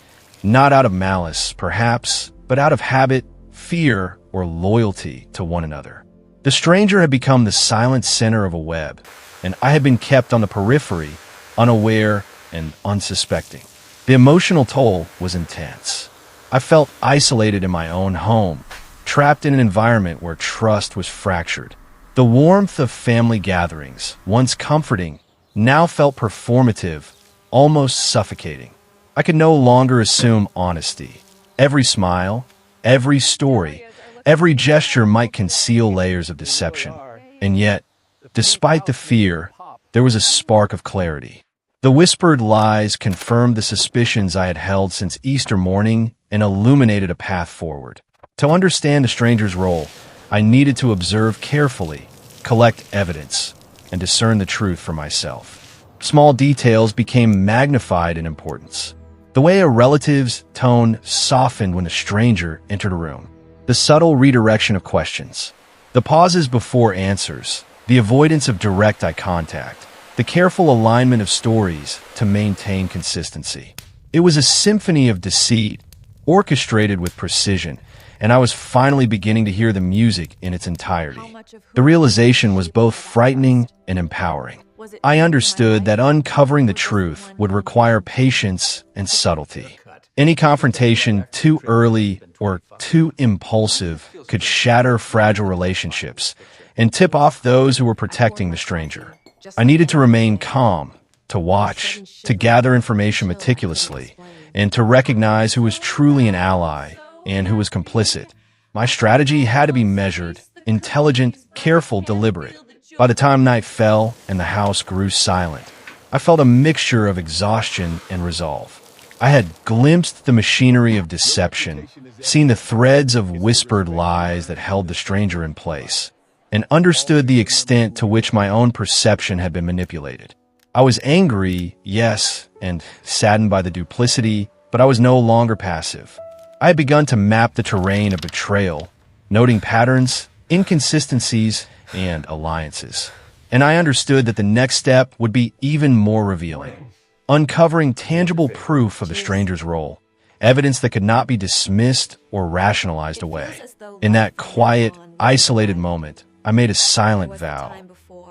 not out of malice, perhaps, but out of habit, fear, or loyalty to one another. The stranger had become the silent center of a web, and I had been kept on the periphery, unaware and unsuspecting. The emotional toll was intense. I felt isolated in my own home, trapped in an environment where trust was fractured. The warmth of family gatherings, once comforting, now felt performative, almost suffocating. I could no longer assume honesty. Every smile, every story, every gesture might conceal layers of deception. And yet, despite the fear, there was a spark of clarity. The whispered lies confirmed the suspicions I had held since Easter morning and illuminated a path forward. To understand the stranger's role, I needed to observe carefully, collect evidence, and discern the truth for myself. Small details became magnified in importance. The way a relative's tone softened when a stranger entered a room, the subtle redirection of questions, the pauses before answers, the avoidance of direct eye contact, the careful alignment of stories to maintain consistency. It was a symphony of deceit, orchestrated with precision, and I was finally beginning to hear the music in its entirety. The realization was both frightening and empowering. I understood that uncovering the truth would require patience and subtlety. Any confrontation too early or too impulsive could shatter fragile relationships and tip off those who were protecting the stranger. I needed to remain calm, to watch, to gather information meticulously, and to recognize who was truly an ally and who was complicit. My strategy had to be measured, intelligent, careful, deliberate. By the time night fell and the house grew silent, I felt a mixture of exhaustion and resolve. I had glimpsed the machinery of deception, seen the threads of whispered lies that held the stranger in place, and understood the extent to which my own perception had been manipulated. I was angry, yes, and saddened by the duplicity, but I was no longer passive. I had begun to map the terrain of betrayal, noting patterns, inconsistencies, and alliances. And I understood that the next step would be even more revealing, uncovering tangible proof of the stranger's role, evidence that could not be dismissed or rationalized away. In that quiet, isolated moment, I made a silent vow.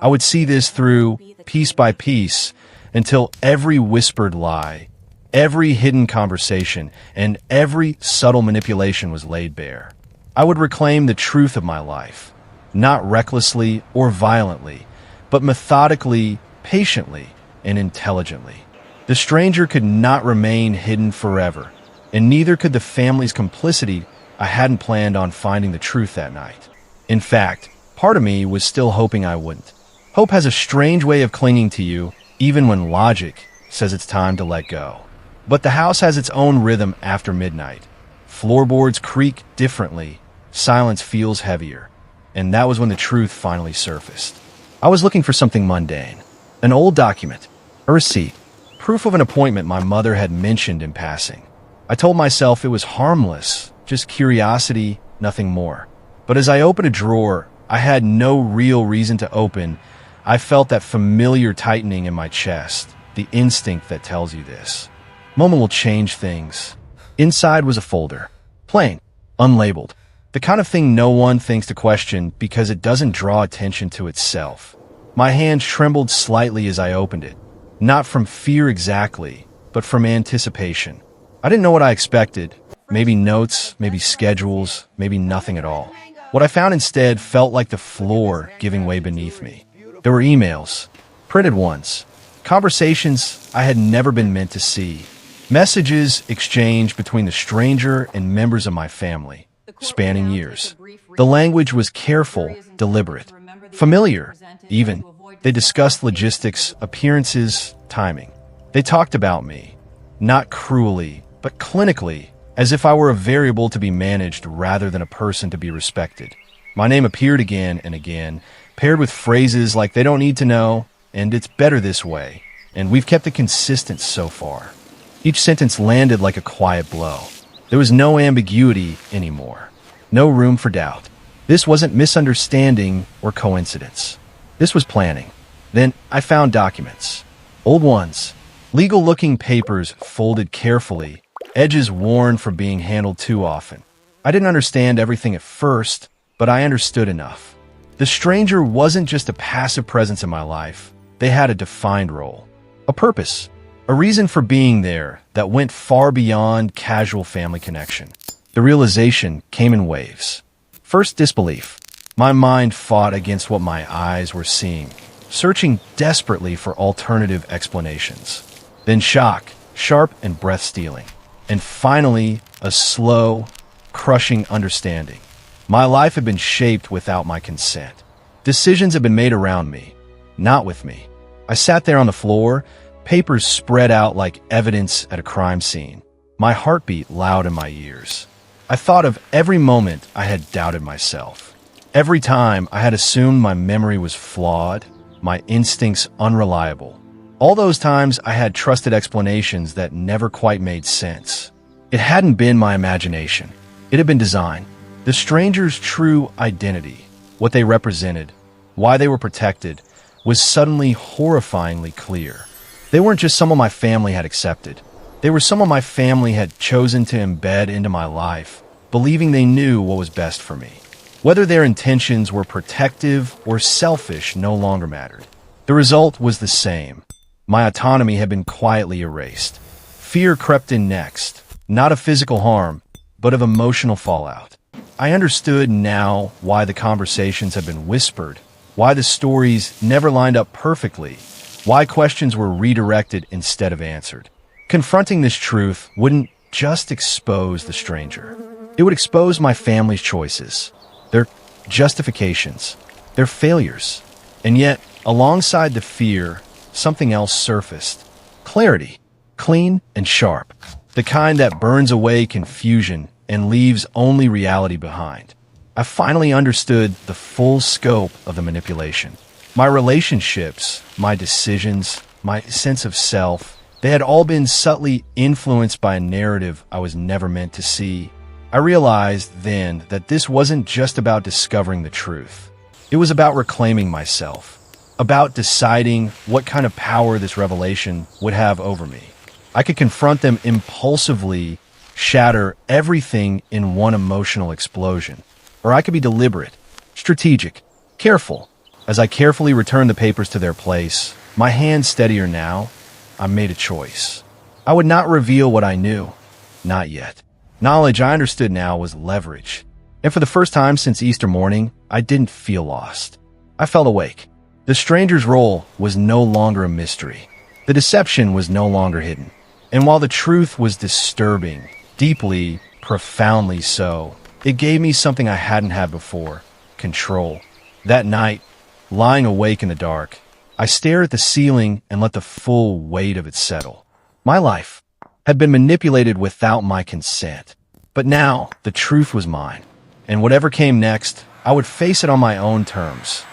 I would see this through, piece by piece, until every whispered lie, every hidden conversation, and every subtle manipulation was laid bare. I would reclaim the truth of my life, not recklessly or violently, but methodically, patiently, and intelligently. The stranger could not remain hidden forever, and neither could the family's complicity. I hadn't planned on finding the truth that night. In fact, part of me was still hoping I wouldn't. Hope has a strange way of clinging to you, even when logic says it's time to let go. But the house has its own rhythm after midnight. Floorboards creak differently, silence feels heavier, and that was when the truth finally surfaced. I was looking for something mundane, an old document, a receipt, proof of an appointment my mother had mentioned in passing. I told myself it was harmless, just curiosity, nothing more. But as I opened a drawer I had no real reason to open, I felt that familiar tightening in my chest, the instinct that tells you this moment will change things. Inside was a folder, plain, unlabeled, the kind of thing no one thinks to question because it doesn't draw attention to itself. My hand trembled slightly as I opened it, not from fear exactly, but from anticipation. I didn't know what I expected, Maybe notes, maybe schedules, maybe nothing at all. What I found instead felt like the floor giving way beneath me. There were emails, printed ones, conversations I had never been meant to see, messages exchanged between the stranger and members of my family, spanning years. The language was careful, deliberate, familiar, even. They discussed logistics, appearances, timing. They talked about me, not cruelly, but clinically, as if I were a variable to be managed rather than a person to be respected. My name appeared again and again, paired with phrases like "they don't need to know," and "it's better this way," and "we've kept it consistent so far." Each sentence landed like a quiet blow. There was no ambiguity anymore, no room for doubt. This wasn't misunderstanding or coincidence. This was planning. Then I found documents. Old ones. Legal-looking papers folded carefully, edges worn from being handled too often. I didn't understand everything at first, but I understood enough. The stranger wasn't just a passive presence in my life. They had a defined role, a purpose, a reason for being there that went far beyond casual family connection. The realization came in waves. First, disbelief. My mind fought against what my eyes were seeing, searching desperately for alternative explanations. Then shock, sharp and breath-stealing. And finally, a slow, crushing understanding. My life had been shaped without my consent. Decisions had been made around me, not with me. I sat there on the floor, papers spread out like evidence at a crime scene, my heartbeat loud in my ears. I thought of every moment I had doubted myself. Every time I had assumed my memory was flawed, my instincts unreliable. All those times I had trusted explanations that never quite made sense. It hadn't been my imagination. It had been design. The stranger's true identity, what they represented, why they were protected, was suddenly horrifyingly clear. They weren't just someone my family had accepted. They were someone my family had chosen to embed into my life, believing they knew what was best for me. Whether their intentions were protective or selfish no longer mattered. The result was the same. My autonomy had been quietly erased. Fear crept in next, not of physical harm, but of emotional fallout. I understood now why the conversations had been whispered, why the stories never lined up perfectly, why questions were redirected instead of answered. Confronting this truth wouldn't just expose the stranger. It would expose my family's choices, their justifications, their failures. And yet, alongside the fear, something else surfaced. Clarity, clean and sharp, the kind that burns away confusion and leaves only reality behind. I finally understood the full scope of the manipulation. My relationships, my decisions, my sense of self, they had all been subtly influenced by a narrative I was never meant to see. I realized then that this wasn't just about discovering the truth. It was about reclaiming myself, about deciding what kind of power this revelation would have over me. I could confront them impulsively, shatter everything in one emotional explosion. Or I could be deliberate, strategic, careful. As I carefully returned the papers to their place, my hand steadier now, I made a choice. I would not reveal what I knew. Not yet. Knowledge I understood now was leverage. And for the first time since Easter morning, I didn't feel lost. I felt awake. The stranger's role was no longer a mystery. The deception was no longer hidden. And while the truth was disturbing, deeply, profoundly so, it gave me something I hadn't had before: control. That night, lying awake in the dark, I stared at the ceiling and let the full weight of it settle. My life had been manipulated without my consent. But now, the truth was mine. And whatever came next, I would face it on my own terms.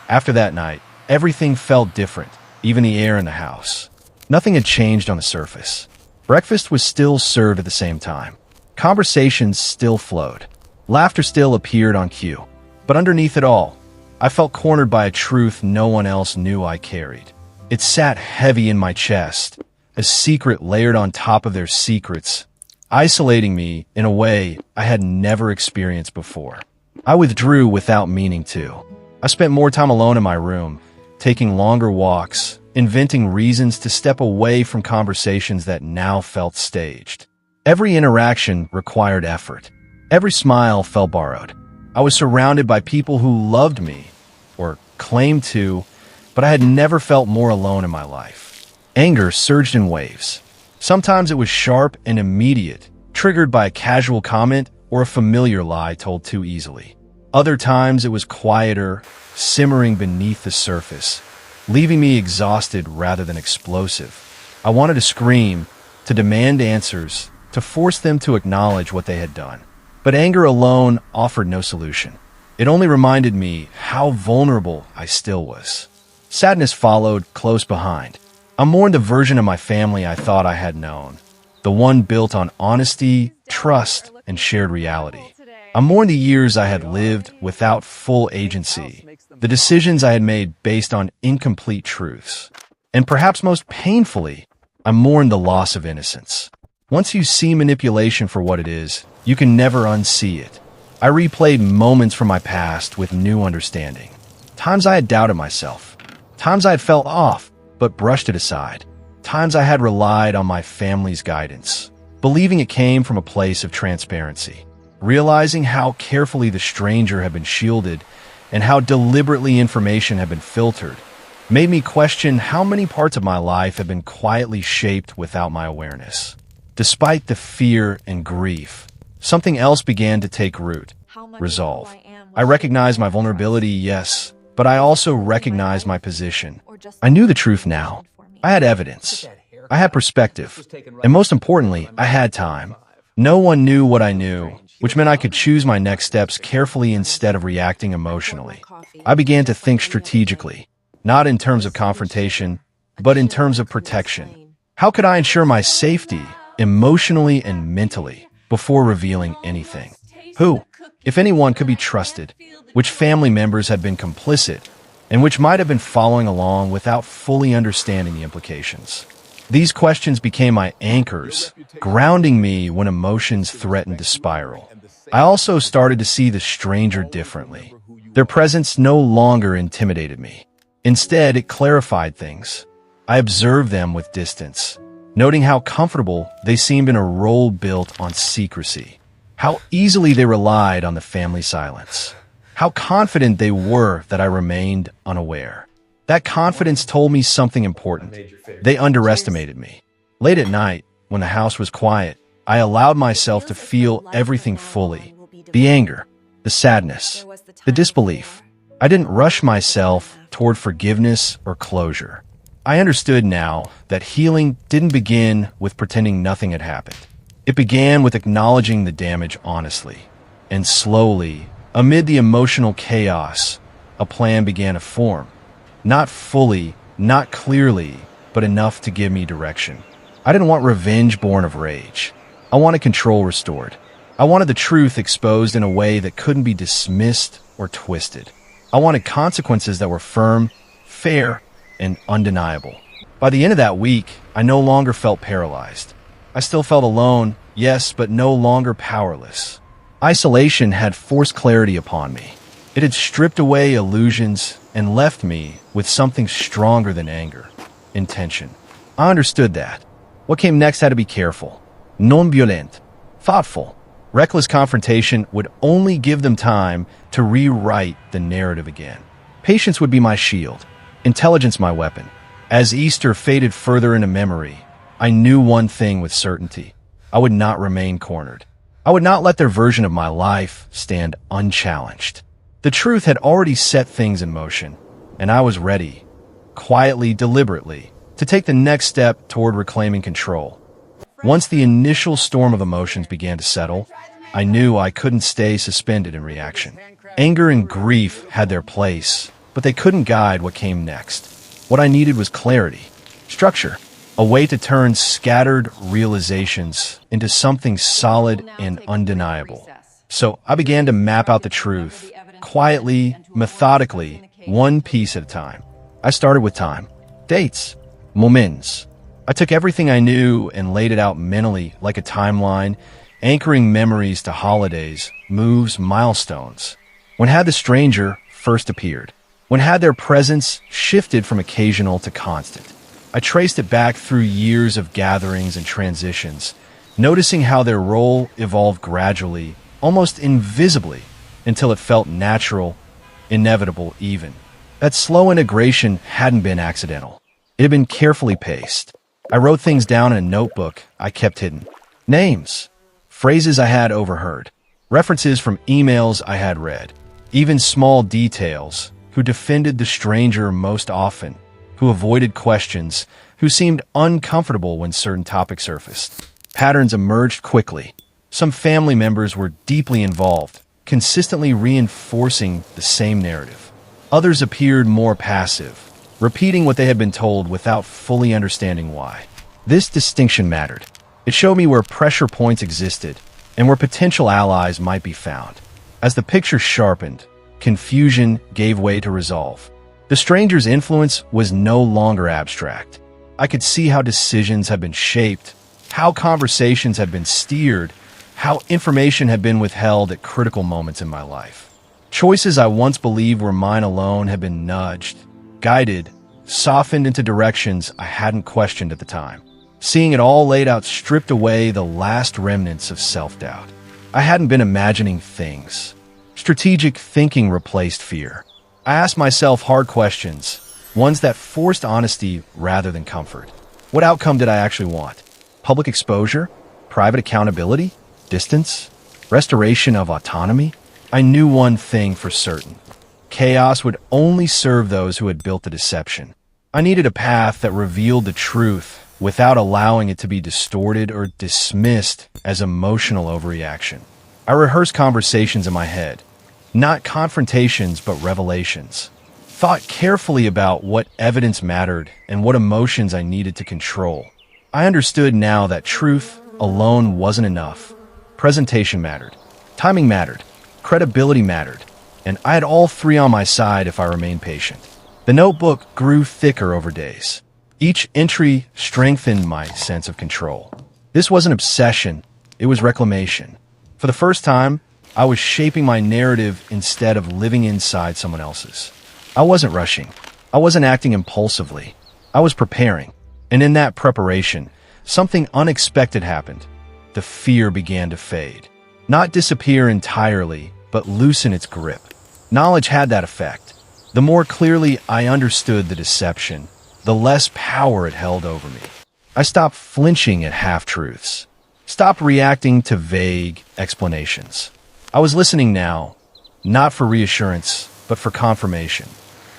After that night, everything felt different, even the air in the house. Nothing had changed on the surface. Breakfast was still served at the same time. Conversations still flowed. Laughter still appeared on cue. But underneath it all, I felt cornered by a truth no one else knew I carried. It sat heavy in my chest, a secret layered on top of their secrets, isolating me in a way I had never experienced before. I withdrew without meaning to. I spent more time alone in my room, taking longer walks, inventing reasons to step away from conversations that now felt staged. Every interaction required effort. Every smile felt borrowed. I was surrounded by people who loved me, or claimed to, but I had never felt more alone in my life. Anger surged in waves. Sometimes it was sharp and immediate, triggered by a casual comment or a familiar lie told too easily. Other times it was quieter, simmering beneath the surface, leaving me exhausted rather than explosive. I wanted to scream, to demand answers, to force them to acknowledge what they had done. But anger alone offered no solution. It only reminded me how vulnerable I still was. Sadness followed close behind. I mourned the version of my family I thought I had known, the one built on honesty, trust, and shared reality. I mourned the years I had lived without full agency, the decisions I had made based on incomplete truths. And perhaps most painfully, I mourned the loss of innocence. Once you see manipulation for what it is, you can never unsee it. I replayed moments from my past with new understanding. Times I had doubted myself. Times I had felt off, but brushed it aside. Times I had relied on my family's guidance, believing it came from a place of transparency. Realizing how carefully the stranger had been shielded and how deliberately information had been filtered made me question how many parts of my life had been quietly shaped without my awareness. Despite the fear and grief, something else began to take root: resolve. I recognized my vulnerability, yes, but I also recognized my position. I knew the truth now. I had evidence. I had perspective. And most importantly, I had time. No one knew what I knew, which meant I could choose my next steps carefully instead of reacting emotionally. I began to think strategically, not in terms of confrontation, but in terms of protection. How could I ensure my safety, emotionally and mentally, before revealing anything? Who, if anyone, could be trusted? Which family members had been complicit, and which might have been following along without fully understanding the implications? These questions became my anchors, grounding me when emotions threatened to spiral. I also started to see the stranger differently. Their presence no longer intimidated me. Instead, it clarified things. I observed them with distance, noting how comfortable they seemed in a role built on secrecy, how easily they relied on the family silence, how confident they were that I remained unaware. That confidence told me something important. They underestimated me. Late at night, when the house was quiet, I allowed myself to feel everything fully: the anger, the sadness, the disbelief. I didn't rush myself toward forgiveness or closure. I understood now that healing didn't begin with pretending nothing had happened. It began with acknowledging the damage honestly. And slowly, amid the emotional chaos, a plan began to form. Not fully, not clearly, but enough to give me direction. I didn't want revenge born of rage. I wanted control restored. I wanted the truth exposed in a way that couldn't be dismissed or twisted. I wanted consequences that were firm, fair, and undeniable. By the end of that week, I no longer felt paralyzed. I still felt alone, yes, but no longer powerless. Isolation had forced clarity upon me. It had stripped away illusions and left me with something stronger than anger: intention. I understood that. What came next had to be careful, non-violent, thoughtful. Reckless confrontation would only give them time to rewrite the narrative again. Patience would be my shield, intelligence my weapon. As Easter faded further into memory, I knew one thing with certainty: I would not remain cornered. I would not let their version of my life stand unchallenged. The truth had already set things in motion, and I was ready, quietly, deliberately, to take the next step toward reclaiming control. Once the initial storm of emotions began to settle, I knew I couldn't stay suspended in reaction. Anger and grief had their place, but they couldn't guide what came next. What I needed was clarity, structure, a way to turn scattered realizations into something solid and undeniable. So I began to map out the truth, quietly, methodically, one piece at a time. I started with time, dates, moments. I took everything I knew and laid it out mentally like a timeline, anchoring memories to holidays, moves, milestones. When had the stranger first appeared? When had their presence shifted from occasional to constant? I traced it back through years of gatherings and transitions, noticing how their role evolved gradually, almost invisibly, until it felt natural, inevitable even. That slow integration hadn't been accidental. It had been carefully paced. I wrote things down in a notebook I kept hidden. Names, phrases I had overheard, references from emails I had read, even small details: who defended the stranger most often, who avoided questions, who seemed uncomfortable when certain topics surfaced. Patterns emerged quickly. Some family members were deeply involved, consistently reinforcing the same narrative. Others appeared more passive, repeating what they had been told without fully understanding why. This distinction mattered. It showed me where pressure points existed and where potential allies might be found. As the picture sharpened, confusion gave way to resolve. The stranger's influence was no longer abstract. I could see how decisions had been shaped, how conversations had been steered, how information had been withheld at critical moments in my life. Choices I once believed were mine alone had been nudged, guided, softened into directions I hadn't questioned at the time. Seeing it all laid out stripped away the last remnants of self-doubt. I hadn't been imagining things. Strategic thinking replaced fear. I asked myself hard questions, ones that forced honesty rather than comfort. What outcome did I actually want? Public exposure? Private accountability? Distance? Restoration of autonomy? I knew one thing for certain. Chaos would only serve those who had built the deception. I needed a path that revealed the truth without allowing it to be distorted or dismissed as emotional overreaction. I rehearsed conversations in my head, not confrontations but revelations. Thought carefully about what evidence mattered and what emotions I needed to control. I understood now that truth alone wasn't enough. Presentation mattered, timing mattered, credibility mattered, and I had all three on my side if I remained patient. The notebook grew thicker over days. Each entry strengthened my sense of control. This wasn't obsession, it was reclamation. For the first time, I was shaping my narrative instead of living inside someone else's. I wasn't rushing. I wasn't acting impulsively. I was preparing. And in that preparation, something unexpected happened. The fear began to fade. Not disappear entirely, but loosen its grip. Knowledge had that effect. The more clearly I understood the deception, the less power it held over me. I stopped flinching at half-truths. Stopped reacting to vague explanations. I was listening now, not for reassurance, but for confirmation.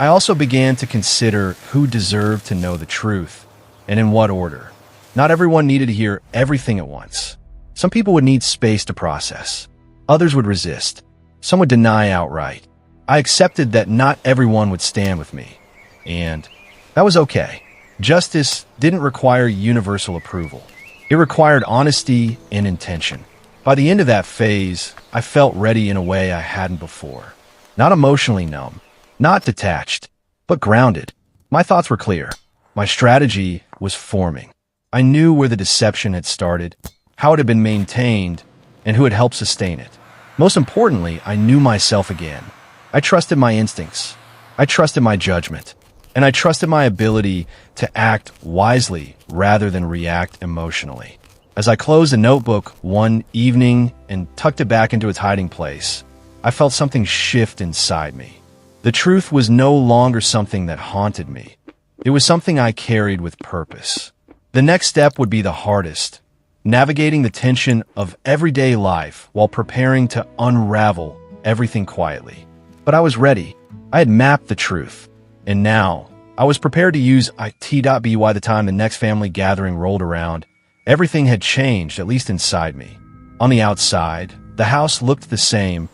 I also began to consider who deserved to know the truth, and in what order. Not everyone needed to hear everything at once. Some people would need space to process. Others would resist. Some would deny outright. I accepted that not everyone would stand with me. And that was okay. Justice didn't require universal approval. It required honesty and intention. By the end of that phase, I felt ready in a way I hadn't before. Not emotionally numb, not detached, but grounded. My thoughts were clear. My strategy was forming. I knew where the deception had started, how it had been maintained, and who had helped sustain it. Most importantly, I knew myself again. I trusted my instincts. I trusted my judgment. And I trusted my ability to act wisely rather than react emotionally. As I closed the notebook one evening and tucked it back into its hiding place, I felt something shift inside me. The truth was no longer something that haunted me. It was something I carried with purpose. The next step would be the hardest, navigating the tension of everyday life while preparing to unravel everything quietly. But I was ready. I had mapped the truth. And now, I was prepared to use IT.by the time the next family gathering rolled around. Everything had changed, at least inside me. On the outside, the house looked the same.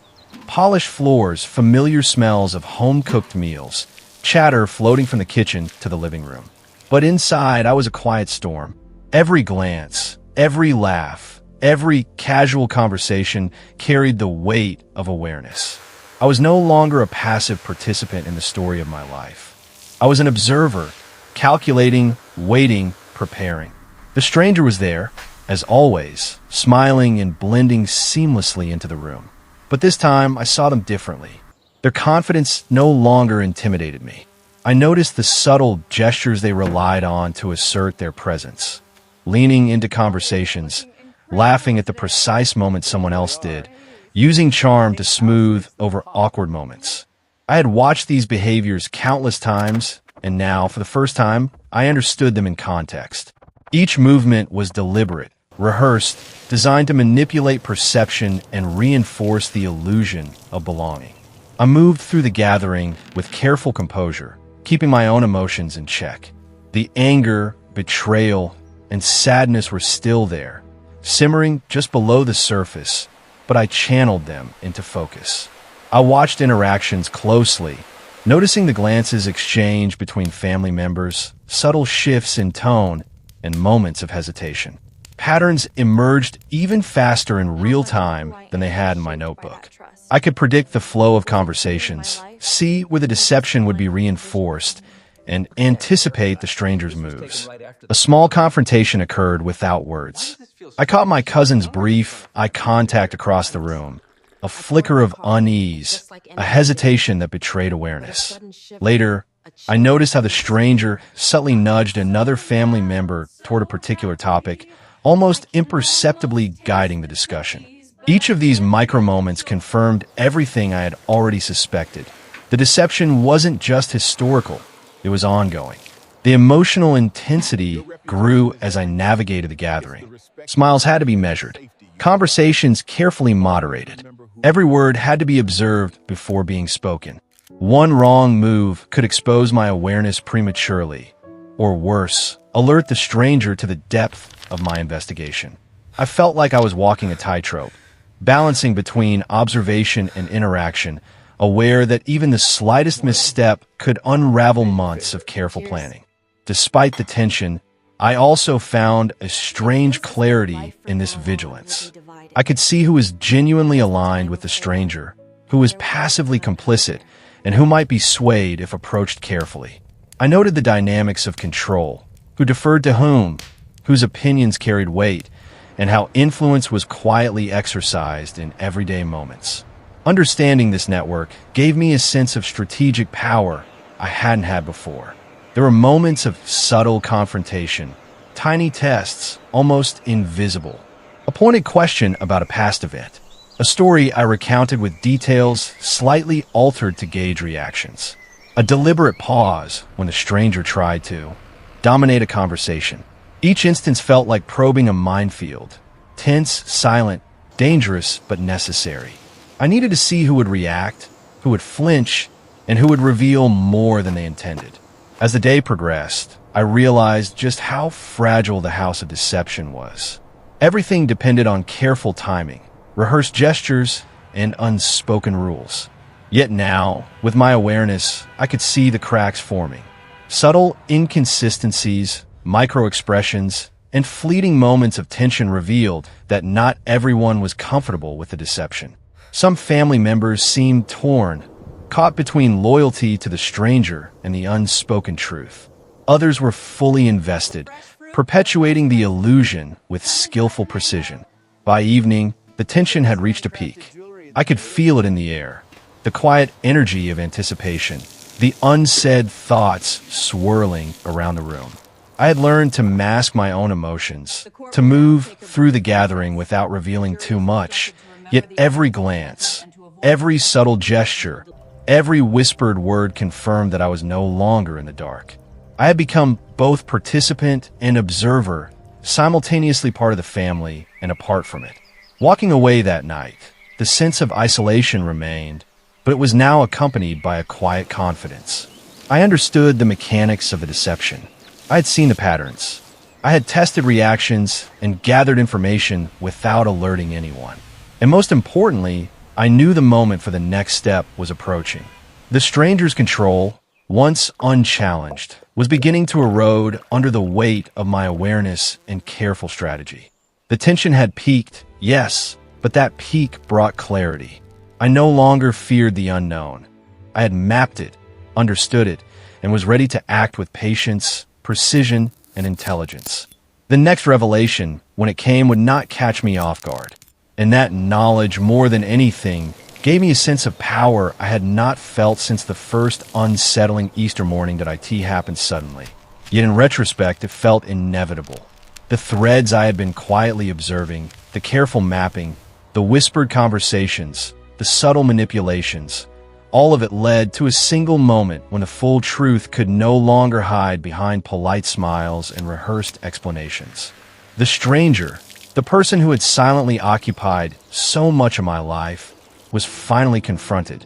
Polished floors, familiar smells of home-cooked meals, chatter floating from the kitchen to the living room. But inside, I was a quiet storm. Every glance, every laugh, every casual conversation carried the weight of awareness. I was no longer a passive participant in the story of my life. I was an observer, calculating, waiting, preparing. The stranger was there, as always, smiling and blending seamlessly into the room. But this time, I saw them differently. Their confidence no longer intimidated me. I noticed the subtle gestures they relied on to assert their presence. Leaning into conversations, laughing at the precise moment someone else did, using charm to smooth over awkward moments. I had watched these behaviors countless times, and now, for the first time, I understood them in context. Each movement was deliberate, rehearsed, designed to manipulate perception and reinforce the illusion of belonging. I moved through the gathering with careful composure, keeping my own emotions in check. The anger, betrayal, and sadness were still there, simmering just below the surface, but I channeled them into focus. I watched interactions closely, noticing the glances exchanged between family members, subtle shifts in tone, and moments of hesitation. Patterns emerged even faster in real time than they had in my notebook. I could predict the flow of conversations, see where the deception would be reinforced, and anticipate the stranger's moves. A small confrontation occurred without words. I caught my cousin's brief eye contact across the room, a flicker of unease, a hesitation that betrayed awareness. Later, I noticed how the stranger subtly nudged another family member toward a particular topic, almost imperceptibly guiding the discussion. Each of these micro-moments confirmed everything I had already suspected. The deception wasn't just historical, it was ongoing. The emotional intensity grew as I navigated the gathering. Smiles had to be measured, conversations carefully moderated. Every word had to be observed before being spoken. One wrong move could expose my awareness prematurely, or worse, alert the stranger to the depth of my investigation. I felt like I was walking a tightrope, balancing between observation and interaction, aware that even the slightest misstep could unravel months of careful planning. Despite the tension, I also found a strange clarity in this vigilance. I could see who was genuinely aligned with the stranger, who was passively complicit, and who might be swayed if approached carefully. I noted the dynamics of control, who deferred to whom, whose opinions carried weight, and how influence was quietly exercised in everyday moments. Understanding this network gave me a sense of strategic power I hadn't had before. There were moments of subtle confrontation, tiny tests, almost invisible. A pointed question about a past event, a story I recounted with details slightly altered to gauge reactions. A deliberate pause when the stranger tried to dominate a conversation. Each instance felt like probing a minefield, tense, silent, dangerous, but necessary. I needed to see who would react, who would flinch, and who would reveal more than they intended. As the day progressed, I realized just how fragile the house of deception was. Everything depended on careful timing, rehearsed gestures, and unspoken rules. Yet now, with my awareness, I could see the cracks forming. Subtle inconsistencies, micro-expressions, and fleeting moments of tension revealed that not everyone was comfortable with the deception. Some family members seemed torn, caught between loyalty to the stranger and the unspoken truth. Others were fully invested, perpetuating the illusion with skillful precision. By evening, the tension had reached a peak. I could feel it in the air, the quiet energy of anticipation, the unsaid thoughts swirling around the room. I had learned to mask my own emotions, to move through the gathering without revealing too much, yet every glance, every subtle gesture, every whispered word confirmed that I was no longer in the dark. I had become both participant and observer, simultaneously part of the family and apart from it. Walking away that night, the sense of isolation remained, but it was now accompanied by a quiet confidence. I understood the mechanics of the deception. I had seen the patterns. I had tested reactions and gathered information without alerting anyone. And most importantly, I knew the moment for the next step was approaching. The stranger's control, once unchallenged, was beginning to erode under the weight of my awareness and careful strategy. The tension had peaked, yes, but that peak brought clarity. I no longer feared the unknown. I had mapped it, understood it, and was ready to act with patience, precision, and intelligence. The next revelation, when it came, would not catch me off guard. And that knowledge, more than anything, gave me a sense of power I had not felt since the first unsettling Easter morning that IT happened suddenly. Yet in retrospect, it felt inevitable. The threads I had been quietly observing, the careful mapping, the whispered conversations, the subtle manipulations, all of it led to a single moment when the full truth could no longer hide behind polite smiles and rehearsed explanations. The stranger, the person who had silently occupied so much of my life, was finally confronted,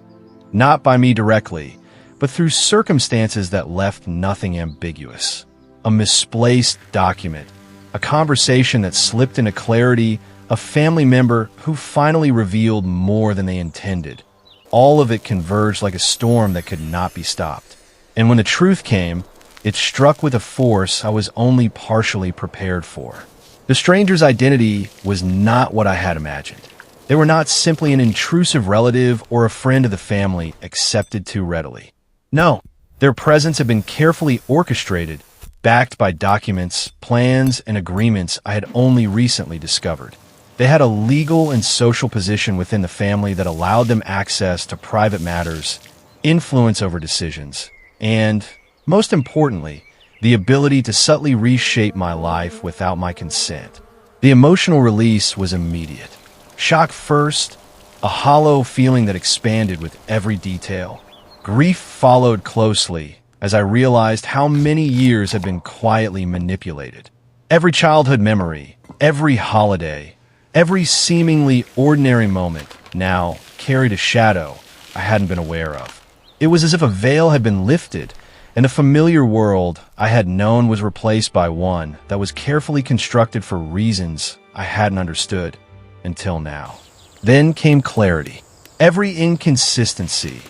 not by me directly, but through circumstances that left nothing ambiguous. A misplaced document, a conversation that slipped into clarity, a family member who finally revealed more than they intended. All of it converged like a storm that could not be stopped. And when the truth came, it struck with a force I was only partially prepared for. The stranger's identity was not what I had imagined. They were not simply an intrusive relative or a friend of the family accepted too readily. No, their presence had been carefully orchestrated, backed by documents, plans, and agreements I had only recently discovered. They had a legal and social position within the family that allowed them access to private matters, influence over decisions, and, most importantly, the ability to subtly reshape my life without my consent. The emotional release was immediate. Shock first, a hollow feeling that expanded with every detail. Grief followed closely as I realized how many years had been quietly manipulated. Every childhood memory, every holiday, every seemingly ordinary moment now carried a shadow I hadn't been aware of. It was as if a veil had been lifted, and the familiar world I had known was replaced by one that was carefully constructed for reasons I hadn't understood until now. Then came clarity. Every inconsistency,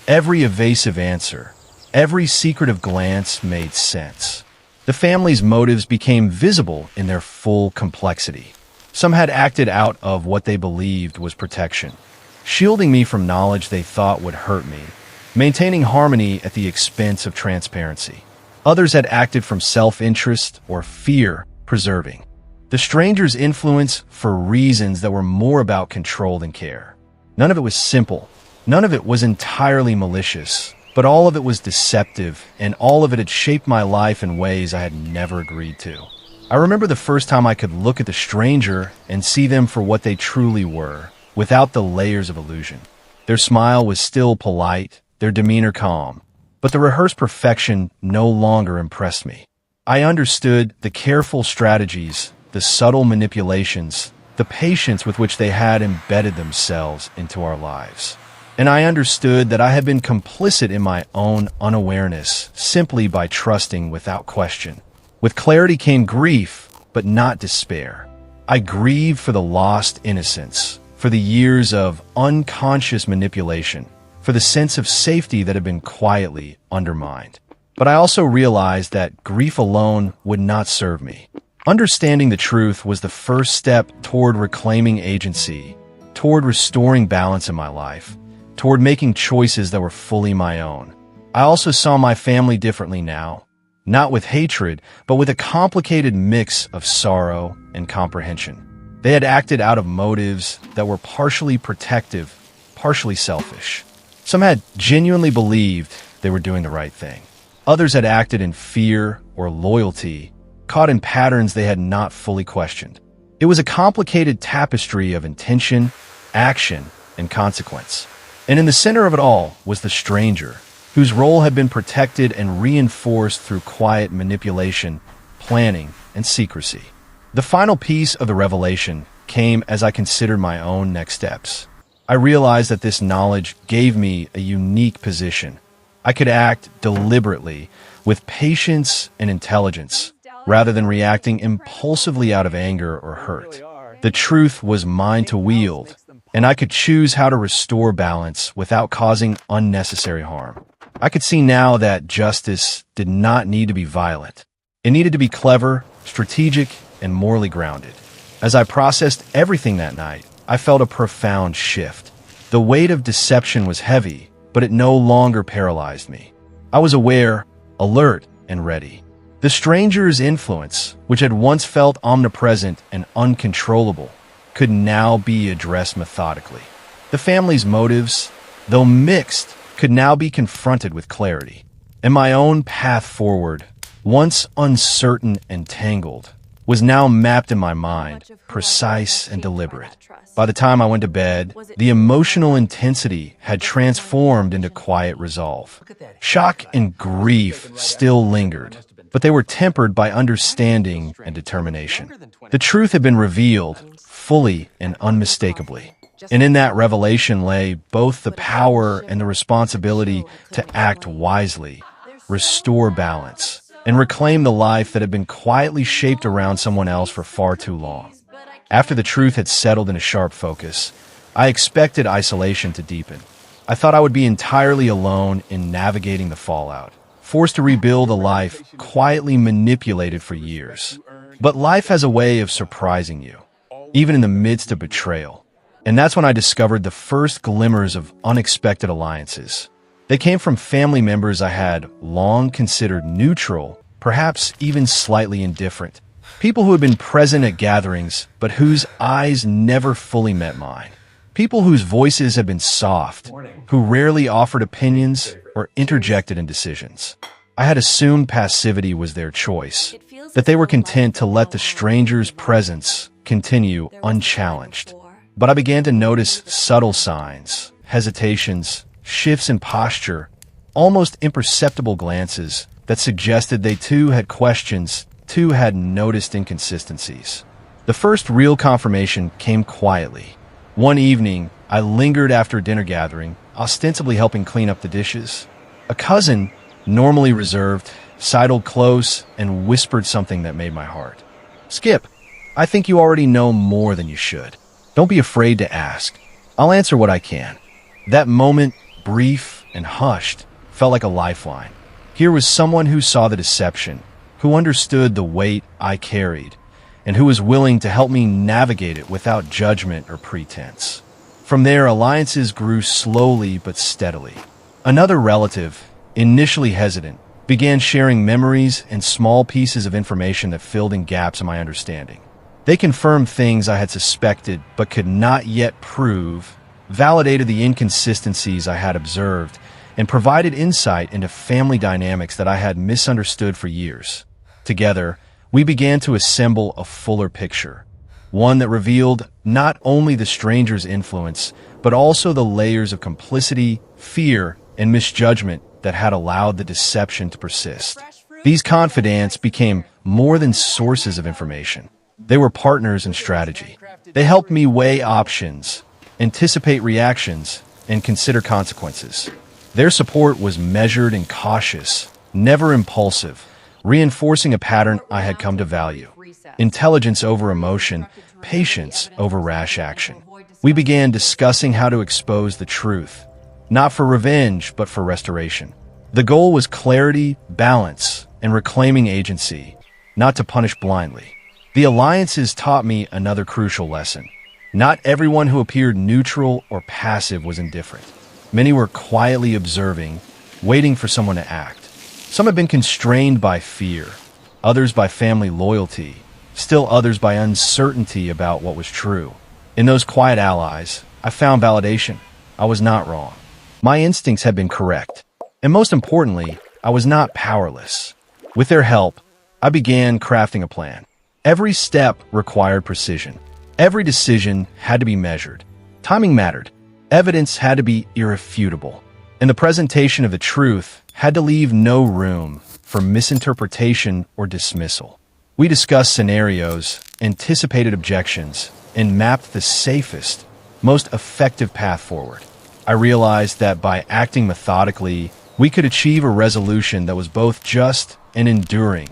every evasive answer, every secretive glance made sense. The family's motives became visible in their full complexity. Some had acted out of what they believed was protection, shielding me from knowledge they thought would hurt me, maintaining harmony at the expense of transparency. Others had acted from self-interest or fear, preserving the stranger's influence for reasons that were more about control than care. None of it was simple. None of it was entirely malicious, but all of it was deceptive, and all of it had shaped my life in ways I had never agreed to. I remember the first time I could look at the stranger and see them for what they truly were, without the layers of illusion. Their smile was still polite, their demeanor calm, but the rehearsed perfection no longer impressed me. I understood the careful strategies, the subtle manipulations, the patience with which they had embedded themselves into our lives. And I understood that I had been complicit in my own unawareness simply by trusting without question. With clarity came grief, but not despair. I grieved for the lost innocence, for the years of unconscious manipulation, for the sense of safety that had been quietly undermined. But I also realized that grief alone would not serve me. Understanding the truth was the first step toward reclaiming agency, toward restoring balance in my life, toward making choices that were fully my own. I also saw my family differently now, not with hatred, but with a complicated mix of sorrow and comprehension. They had acted out of motives that were partially protective, partially selfish. Some had genuinely believed they were doing the right thing. Others had acted in fear or loyalty, caught in patterns they had not fully questioned. It was a complicated tapestry of intention, action, and consequence. And in the center of it all was the stranger, whose role had been protected and reinforced through quiet manipulation, planning, and secrecy. The final piece of the revelation came as I considered my own next steps. I realized that this knowledge gave me a unique position. I could act deliberately, with patience and intelligence, rather than reacting impulsively out of anger or hurt. The truth was mine to wield, and I could choose how to restore balance without causing unnecessary harm. I could see now that justice did not need to be violent. It needed to be clever, strategic, and morally grounded. As I processed everything that night, I felt a profound shift. The weight of deception was heavy, but it no longer paralyzed me. I was aware, alert, and ready. The stranger's influence, which had once felt omnipresent and uncontrollable, could now be addressed methodically. The family's motives, though mixed, could now be confronted with clarity. And my own path forward, once uncertain and tangled, was now mapped in my mind, precise and deliberate. By the time I went to bed, the emotional intensity had transformed into quiet resolve. Shock and grief still lingered, but they were tempered by understanding and determination. The truth had been revealed, fully and unmistakably. And in that revelation lay both the power and the responsibility to act wisely, restore balance, and reclaim the life that had been quietly shaped around someone else for far too long. After the truth had settled into sharp focus, I expected isolation to deepen. I thought I would be entirely alone in navigating the fallout, forced to rebuild a life quietly manipulated for years. But life has a way of surprising you, even in the midst of betrayal. And that's when I discovered the first glimmers of unexpected alliances. They came from family members I had long considered neutral, perhaps even slightly indifferent. People who had been present at gatherings, but whose eyes never fully met mine. People whose voices had been soft, who rarely offered opinions or interjected in decisions. I had assumed passivity was their choice, that they were content to let the stranger's presence continue unchallenged. But I began to notice subtle signs, hesitations, shifts in posture, almost imperceptible glances that suggested they too had questions, too had noticed inconsistencies. The first real confirmation came quietly. One evening, I lingered after a dinner gathering, ostensibly helping clean up the dishes. A cousin, normally reserved, sidled close and whispered something that made my heart. "Skip, I think you already know more than you should. Don't be afraid to ask. I'll answer what I can." That moment, brief and hushed, felt like a lifeline. Here was someone who saw the deception, who understood the weight I carried, and who was willing to help me navigate it without judgment or pretense. From there, alliances grew slowly but steadily. Another relative, initially hesitant, began sharing memories and small pieces of information that filled in gaps in my understanding. They confirmed things I had suspected but could not yet prove, validated the inconsistencies I had observed, and provided insight into family dynamics that I had misunderstood for years. Together, we began to assemble a fuller picture, one that revealed not only the stranger's influence, but also the layers of complicity, fear, and misjudgment that had allowed the deception to persist. These confidants became more than sources of information. They were partners in strategy. They helped me weigh options, anticipate reactions, and consider consequences. Their support was measured and cautious, never impulsive, reinforcing a pattern I had come to value. Intelligence over emotion, patience over rash action. We began discussing how to expose the truth, not for revenge, but for restoration. The goal was clarity, balance, and reclaiming agency, not to punish blindly. The alliances taught me another crucial lesson. Not everyone who appeared neutral or passive was indifferent. Many were quietly observing, waiting for someone to act. Some had been constrained by fear, others by family loyalty, still others by uncertainty about what was true. In those quiet allies, I found validation. I was not wrong. My instincts had been correct. And most importantly, I was not powerless. With their help, I began crafting a plan. Every step required precision. Every decision had to be measured. Timing mattered. Evidence had to be irrefutable. And the presentation of the truth had to leave no room for misinterpretation or dismissal. We discussed scenarios, anticipated objections, and mapped the safest, most effective path forward. I realized that by acting methodically, we could achieve a resolution that was both just and enduring,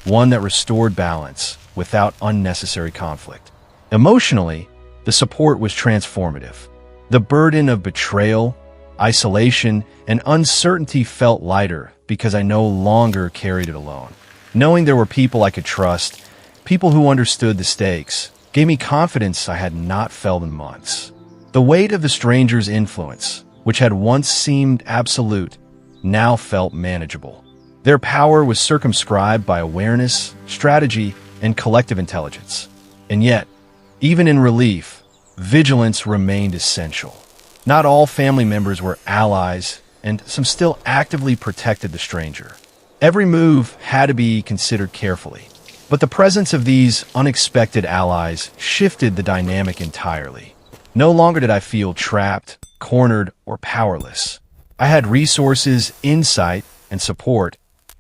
one that restored balance without unnecessary conflict. Emotionally, the support was transformative. The burden of betrayal, isolation, and uncertainty felt lighter because I no longer carried it alone. Knowing there were people I could trust, people who understood the stakes, gave me confidence I had not felt in months. The weight of the stranger's influence, which had once seemed absolute, now felt manageable. Their power was circumscribed by awareness, strategy, and collective intelligence. And yet, even in relief, vigilance remained essential. Not all family members were allies, and some still actively protected the stranger. Every move had to be considered carefully. But the presence of these unexpected allies shifted the dynamic entirely. No longer did I feel trapped, cornered, or powerless. I had resources, insight, and support,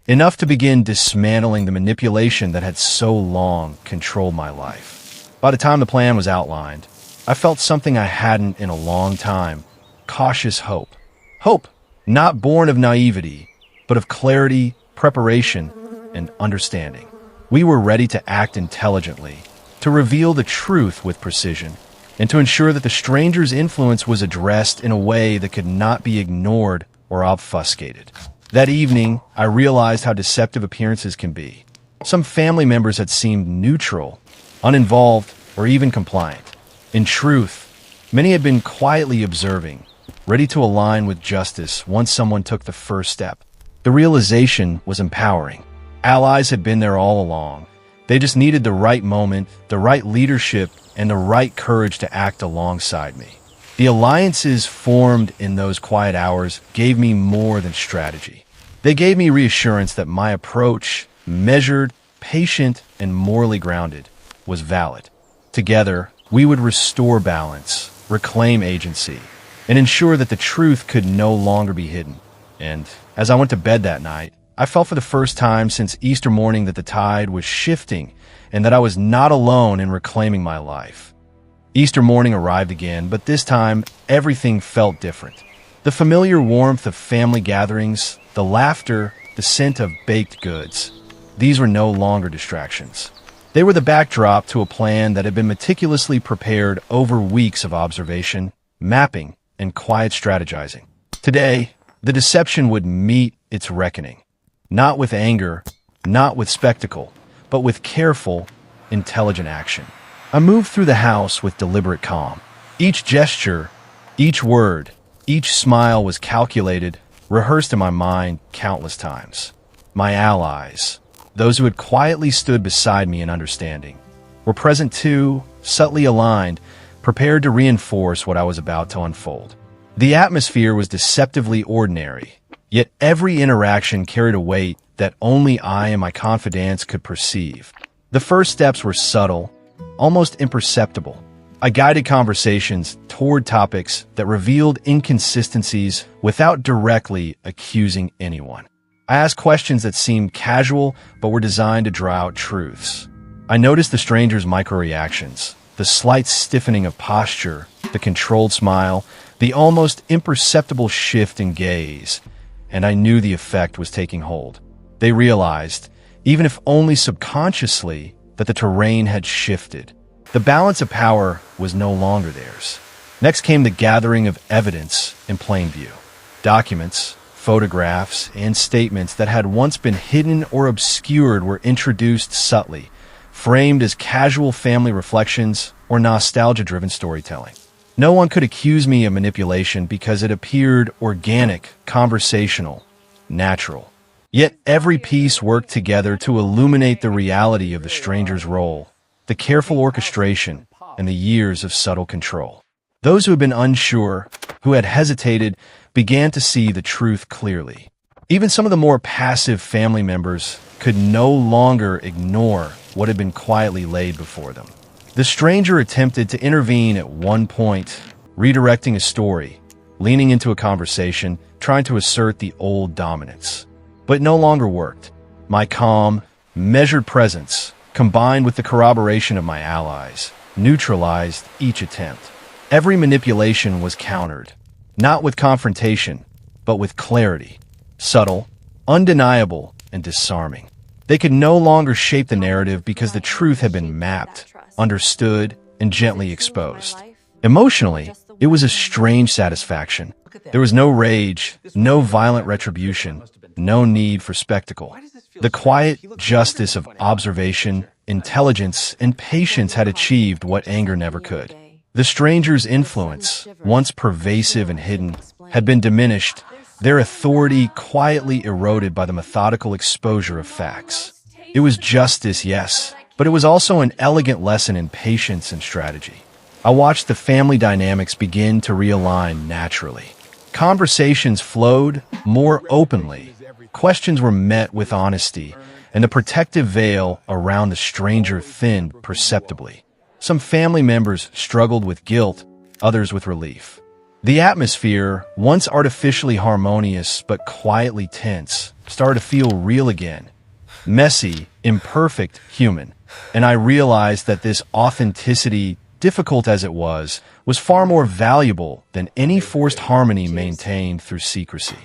enough to begin dismantling the manipulation that had so long controlled my life. By the time the plan was outlined, I felt something I hadn't in a long time: cautious hope. Hope, not born of naivety, but of clarity, preparation, and understanding. We were ready to act intelligently, to reveal the truth with precision, and to ensure that the stranger's influence was addressed in a way that could not be ignored or obfuscated. That evening, I realized how deceptive appearances can be. Some family members had seemed neutral, uninvolved, or even compliant. In truth, many had been quietly observing, ready to align with justice once someone took the first step. The realization was empowering. Allies had been there all along. They just needed the right moment, the right leadership, and the right courage to act alongside me. The alliances formed in those quiet hours gave me more than strategy. They gave me reassurance that my approach, measured, patient, and morally grounded, was valid. Together, we would restore balance, reclaim agency, and ensure that the truth could no longer be hidden. And as I went to bed that night, I felt for the first time since Easter morning that the tide was shifting and that I was not alone in reclaiming my life. Easter morning arrived again, but this time everything felt different. The familiar warmth of family gatherings, the laughter, the scent of baked goods. These were no longer distractions. They were the backdrop to a plan that had been meticulously prepared over weeks of observation, mapping, and quiet strategizing. Today, the deception would meet its reckoning. Not with anger, not with spectacle, but with careful, intelligent action. I moved through the house with deliberate calm. Each gesture, each word, each smile was calculated, rehearsed in my mind countless times. My allies, those who had quietly stood beside me in understanding, were present too, subtly aligned, prepared to reinforce what I was about to unfold. The atmosphere was deceptively ordinary, yet every interaction carried a weight that only I and my confidants could perceive. The first steps were subtle, almost imperceptible. I guided conversations toward topics that revealed inconsistencies without directly accusing anyone. I asked questions that seemed casual but were designed to draw out truths. I noticed the stranger's micro-reactions, the slight stiffening of posture, the controlled smile, the almost imperceptible shift in gaze, and I knew the effect was taking hold. They realized, even if only subconsciously, that the terrain had shifted. The balance of power was no longer theirs. Next came the gathering of evidence in plain view. Documents, photographs, and statements that had once been hidden or obscured were introduced subtly, framed as casual family reflections or nostalgia-driven storytelling. No one could accuse me of manipulation because it appeared organic, conversational, natural. Yet every piece worked together to illuminate the reality of the stranger's role, the careful orchestration, and the years of subtle control. Those who had been unsure, who had hesitated, began to see the truth clearly. Even some of the more passive family members could no longer ignore what had been quietly laid before them. The stranger attempted to intervene at one point, redirecting a story, leaning into a conversation, trying to assert the old dominance. But it no longer worked. My calm, measured presence, combined with the corroboration of my allies, neutralized each attempt. Every manipulation was countered, not with confrontation, but with clarity, subtle, undeniable, and disarming. They could no longer shape the narrative because the truth had been mapped, understood, and gently exposed. Emotionally, it was a strange satisfaction. There was no rage, no violent retribution, no need for spectacle. The quiet justice of observation, intelligence, and patience had achieved what anger never could. The stranger's influence, once pervasive and hidden, had been diminished, their authority quietly eroded by the methodical exposure of facts. It was justice, yes, but it was also an elegant lesson in patience and strategy. I watched the family dynamics begin to realign naturally. Conversations flowed more openly. Questions were met with honesty, and the protective veil around the stranger thinned perceptibly. Some family members struggled with guilt, others with relief. The atmosphere, once artificially harmonious but quietly tense, started to feel real again. Messy, imperfect, human. And I realized that this authenticity, difficult as it was far more valuable than any forced harmony maintained through secrecy.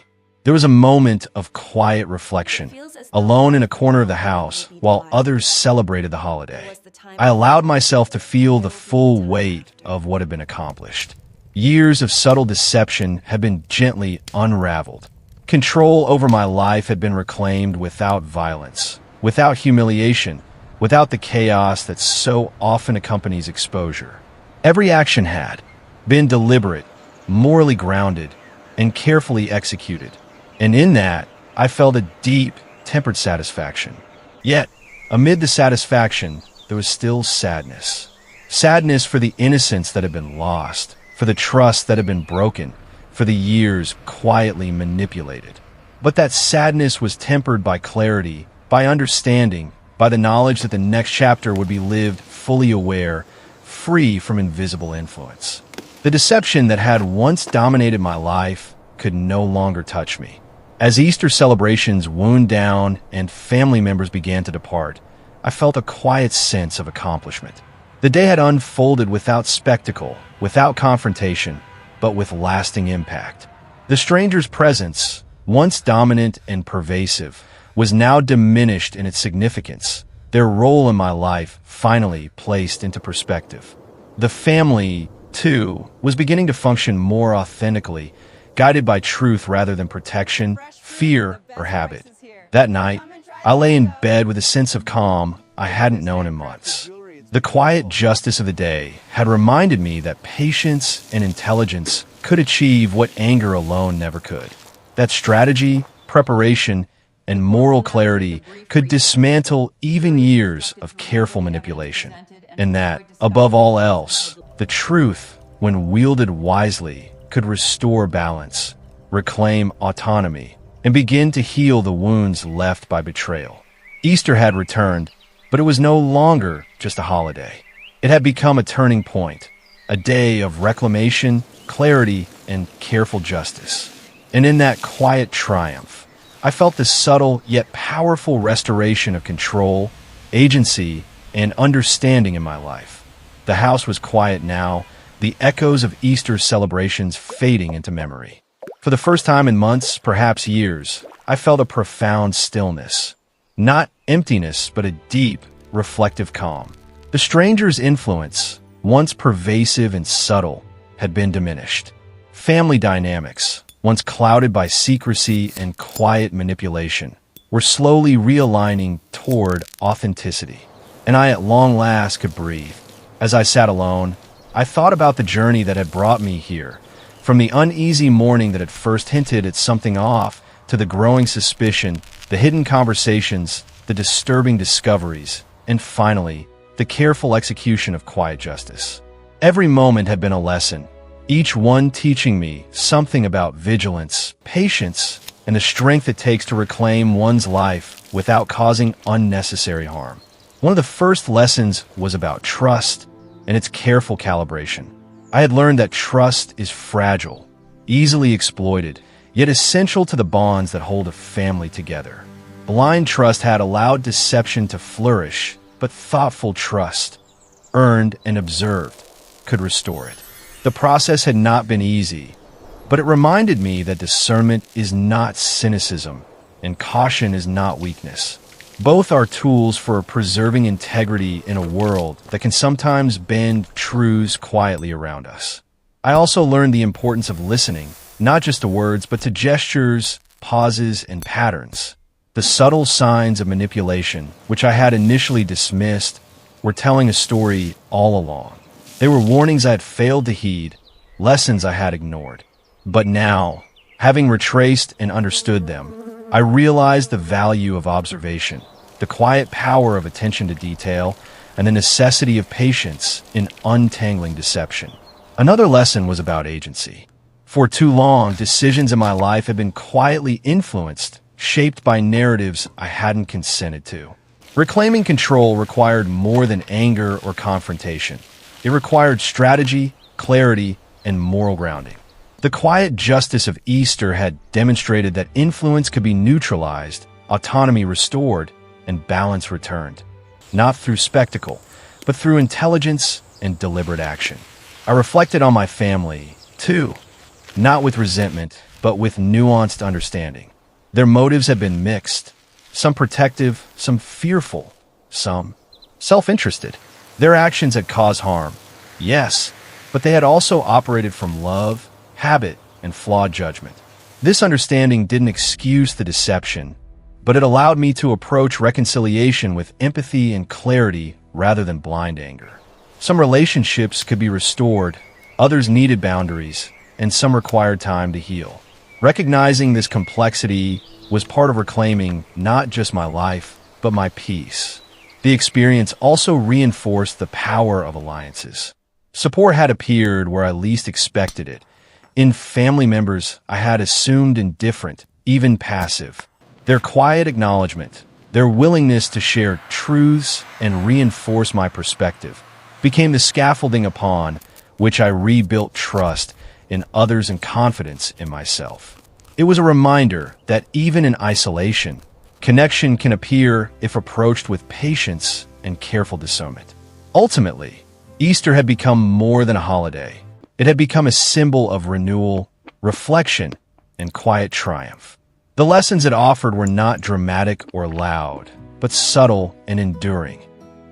There was a moment of quiet reflection, alone in a corner of the house while others celebrated the holiday. I allowed myself to feel the full weight of what had been accomplished. Years of subtle deception had been gently unraveled. Control over my life had been reclaimed without violence, without humiliation, without the chaos that so often accompanies exposure. Every action had been deliberate, morally grounded, and carefully executed. And in that, I felt a deep, tempered satisfaction. Yet, amid the satisfaction, there was still sadness. Sadness for the innocence that had been lost, for the trust that had been broken, for the years quietly manipulated. But that sadness was tempered by clarity, by understanding, by the knowledge that the next chapter would be lived fully aware, free from invisible influence. The deception that had once dominated my life could no longer touch me. As Easter celebrations wound down and family members began to depart, I felt a quiet sense of accomplishment. The day had unfolded without spectacle, without confrontation, but with lasting impact. The stranger's presence, once dominant and pervasive, was now diminished in its significance, their role in my life finally placed into perspective. The family, too, was beginning to function more authentically, guided by truth rather than protection, fear, or habit. That night, I lay in bed with a sense of calm I hadn't known in months. The quiet justice of the day had reminded me that patience and intelligence could achieve what anger alone never could. That strategy, preparation, and moral clarity could dismantle even years of careful manipulation. And that, above all else, the truth, when wielded wisely, could restore balance, reclaim autonomy, and begin to heal the wounds left by betrayal. Easter had returned, but it was no longer just a holiday. It had become a turning point, a day of reclamation, clarity, and careful justice. And in that quiet triumph, I felt the subtle yet powerful restoration of control, agency, and understanding in my life. The house was quiet now, the echoes of Easter celebrations fading into memory. For the first time in months, perhaps years, I felt a profound stillness. Not emptiness, but a deep, reflective calm. The stranger's influence, once pervasive and subtle, had been diminished. Family dynamics, once clouded by secrecy and quiet manipulation, were slowly realigning toward authenticity. And I at long last could breathe. As I sat alone, I thought about the journey that had brought me here, from the uneasy morning that had first hinted at something off, to the growing suspicion, the hidden conversations, the disturbing discoveries, and finally, the careful execution of quiet justice. Every moment had been a lesson, each one teaching me something about vigilance, patience, and the strength it takes to reclaim one's life without causing unnecessary harm. One of the first lessons was about trust and its careful calibration. I had learned that trust is fragile, easily exploited, yet essential to the bonds that hold a family together. Blind trust had allowed deception to flourish, but thoughtful trust, earned and observed, could restore it. The process had not been easy, but it reminded me that discernment is not cynicism, and caution is not weakness. Both are tools for preserving integrity in a world that can sometimes bend truths quietly around us. I also learned the importance of listening, not just to words, but to gestures, pauses, and patterns. The subtle signs of manipulation, which I had initially dismissed, were telling a story all along. They were warnings I had failed to heed, lessons I had ignored. But now, having retraced and understood them, I realized the value of observation, the quiet power of attention to detail, and the necessity of patience in untangling deception. Another lesson was about agency. For too long, decisions in my life had been quietly influenced, shaped by narratives I hadn't consented to. Reclaiming control required more than anger or confrontation. It required strategy, clarity, and moral grounding. The quiet justice of Easter had demonstrated that influence could be neutralized, autonomy restored, and balance returned. Not through spectacle, but through intelligence and deliberate action. I reflected on my family, too, not with resentment, but with nuanced understanding. Their motives had been mixed, some protective, some fearful, some self-interested. Their actions had caused harm, yes, but they had also operated from love, habit, and flawed judgment. This understanding didn't excuse the deception, but it allowed me to approach reconciliation with empathy and clarity rather than blind anger. Some relationships could be restored, others needed boundaries, and some required time to heal. Recognizing this complexity was part of reclaiming not just my life, but my peace. The experience also reinforced the power of alliances. Support had appeared where I least expected it. In family members I had assumed indifferent, even passive. Their quiet acknowledgement, their willingness to share truths and reinforce my perspective, became the scaffolding upon which I rebuilt trust in others and confidence in myself. It was a reminder that even in isolation, connection can appear if approached with patience and careful discernment. Ultimately, Easter had become more than a holiday. It had become a symbol of renewal, reflection, and quiet triumph. The lessons it offered were not dramatic or loud, but subtle and enduring.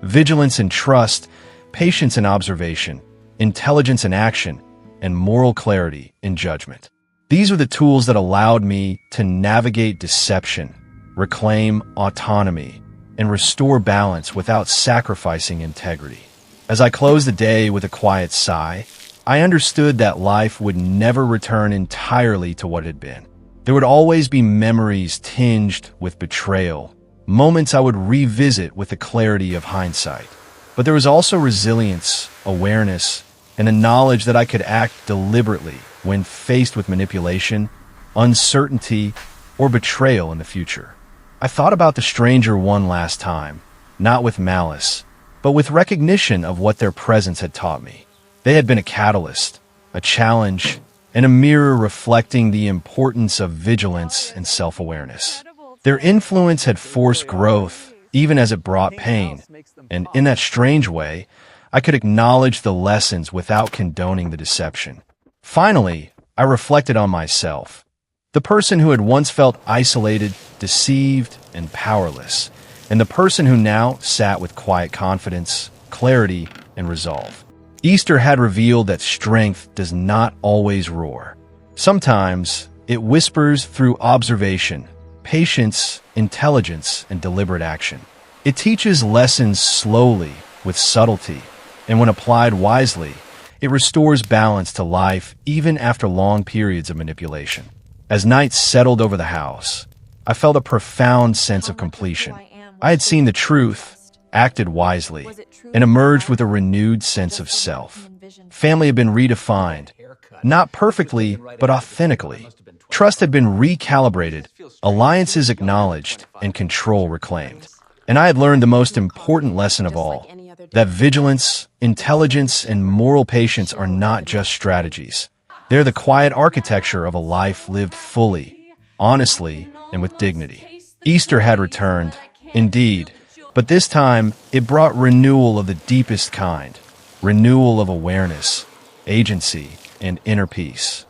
Vigilance and trust, patience and observation, intelligence and action, and moral clarity in judgment. These were the tools that allowed me to navigate deception, reclaim autonomy, and restore balance without sacrificing integrity. As I closed the day with a quiet sigh, I understood that life would never return entirely to what it had been. There would always be memories tinged with betrayal, moments I would revisit with the clarity of hindsight. But there was also resilience, awareness, and a knowledge that I could act deliberately when faced with manipulation, uncertainty, or betrayal in the future. I thought about the stranger one last time, not with malice, but with recognition of what their presence had taught me. They had been a catalyst, a challenge, and a mirror reflecting the importance of vigilance and self-awareness. Their influence had forced growth, even as it brought pain, and in that strange way, I could acknowledge the lessons without condoning the deception. Finally, I reflected on myself, the person who had once felt isolated, deceived, and powerless, and the person who now sat with quiet confidence, clarity, and resolve. Easter had revealed that strength does not always roar. Sometimes it whispers through observation, patience, intelligence, and deliberate action. It teaches lessons slowly, with subtlety, and when applied wisely, it restores balance to life even after long periods of manipulation. As night settled over the house, I felt a profound sense of completion. I had seen the truth, acted wisely, and emerged with a renewed sense of self. Family had been redefined, not perfectly, but authentically. Trust had been recalibrated, alliances acknowledged, and control reclaimed. And I had learned the most important lesson of all, that vigilance, intelligence, and moral patience are not just strategies. They're the quiet architecture of a life lived fully, honestly, and with dignity. Easter had returned, indeed, but this time it brought renewal of the deepest kind, renewal of awareness, agency, and inner peace.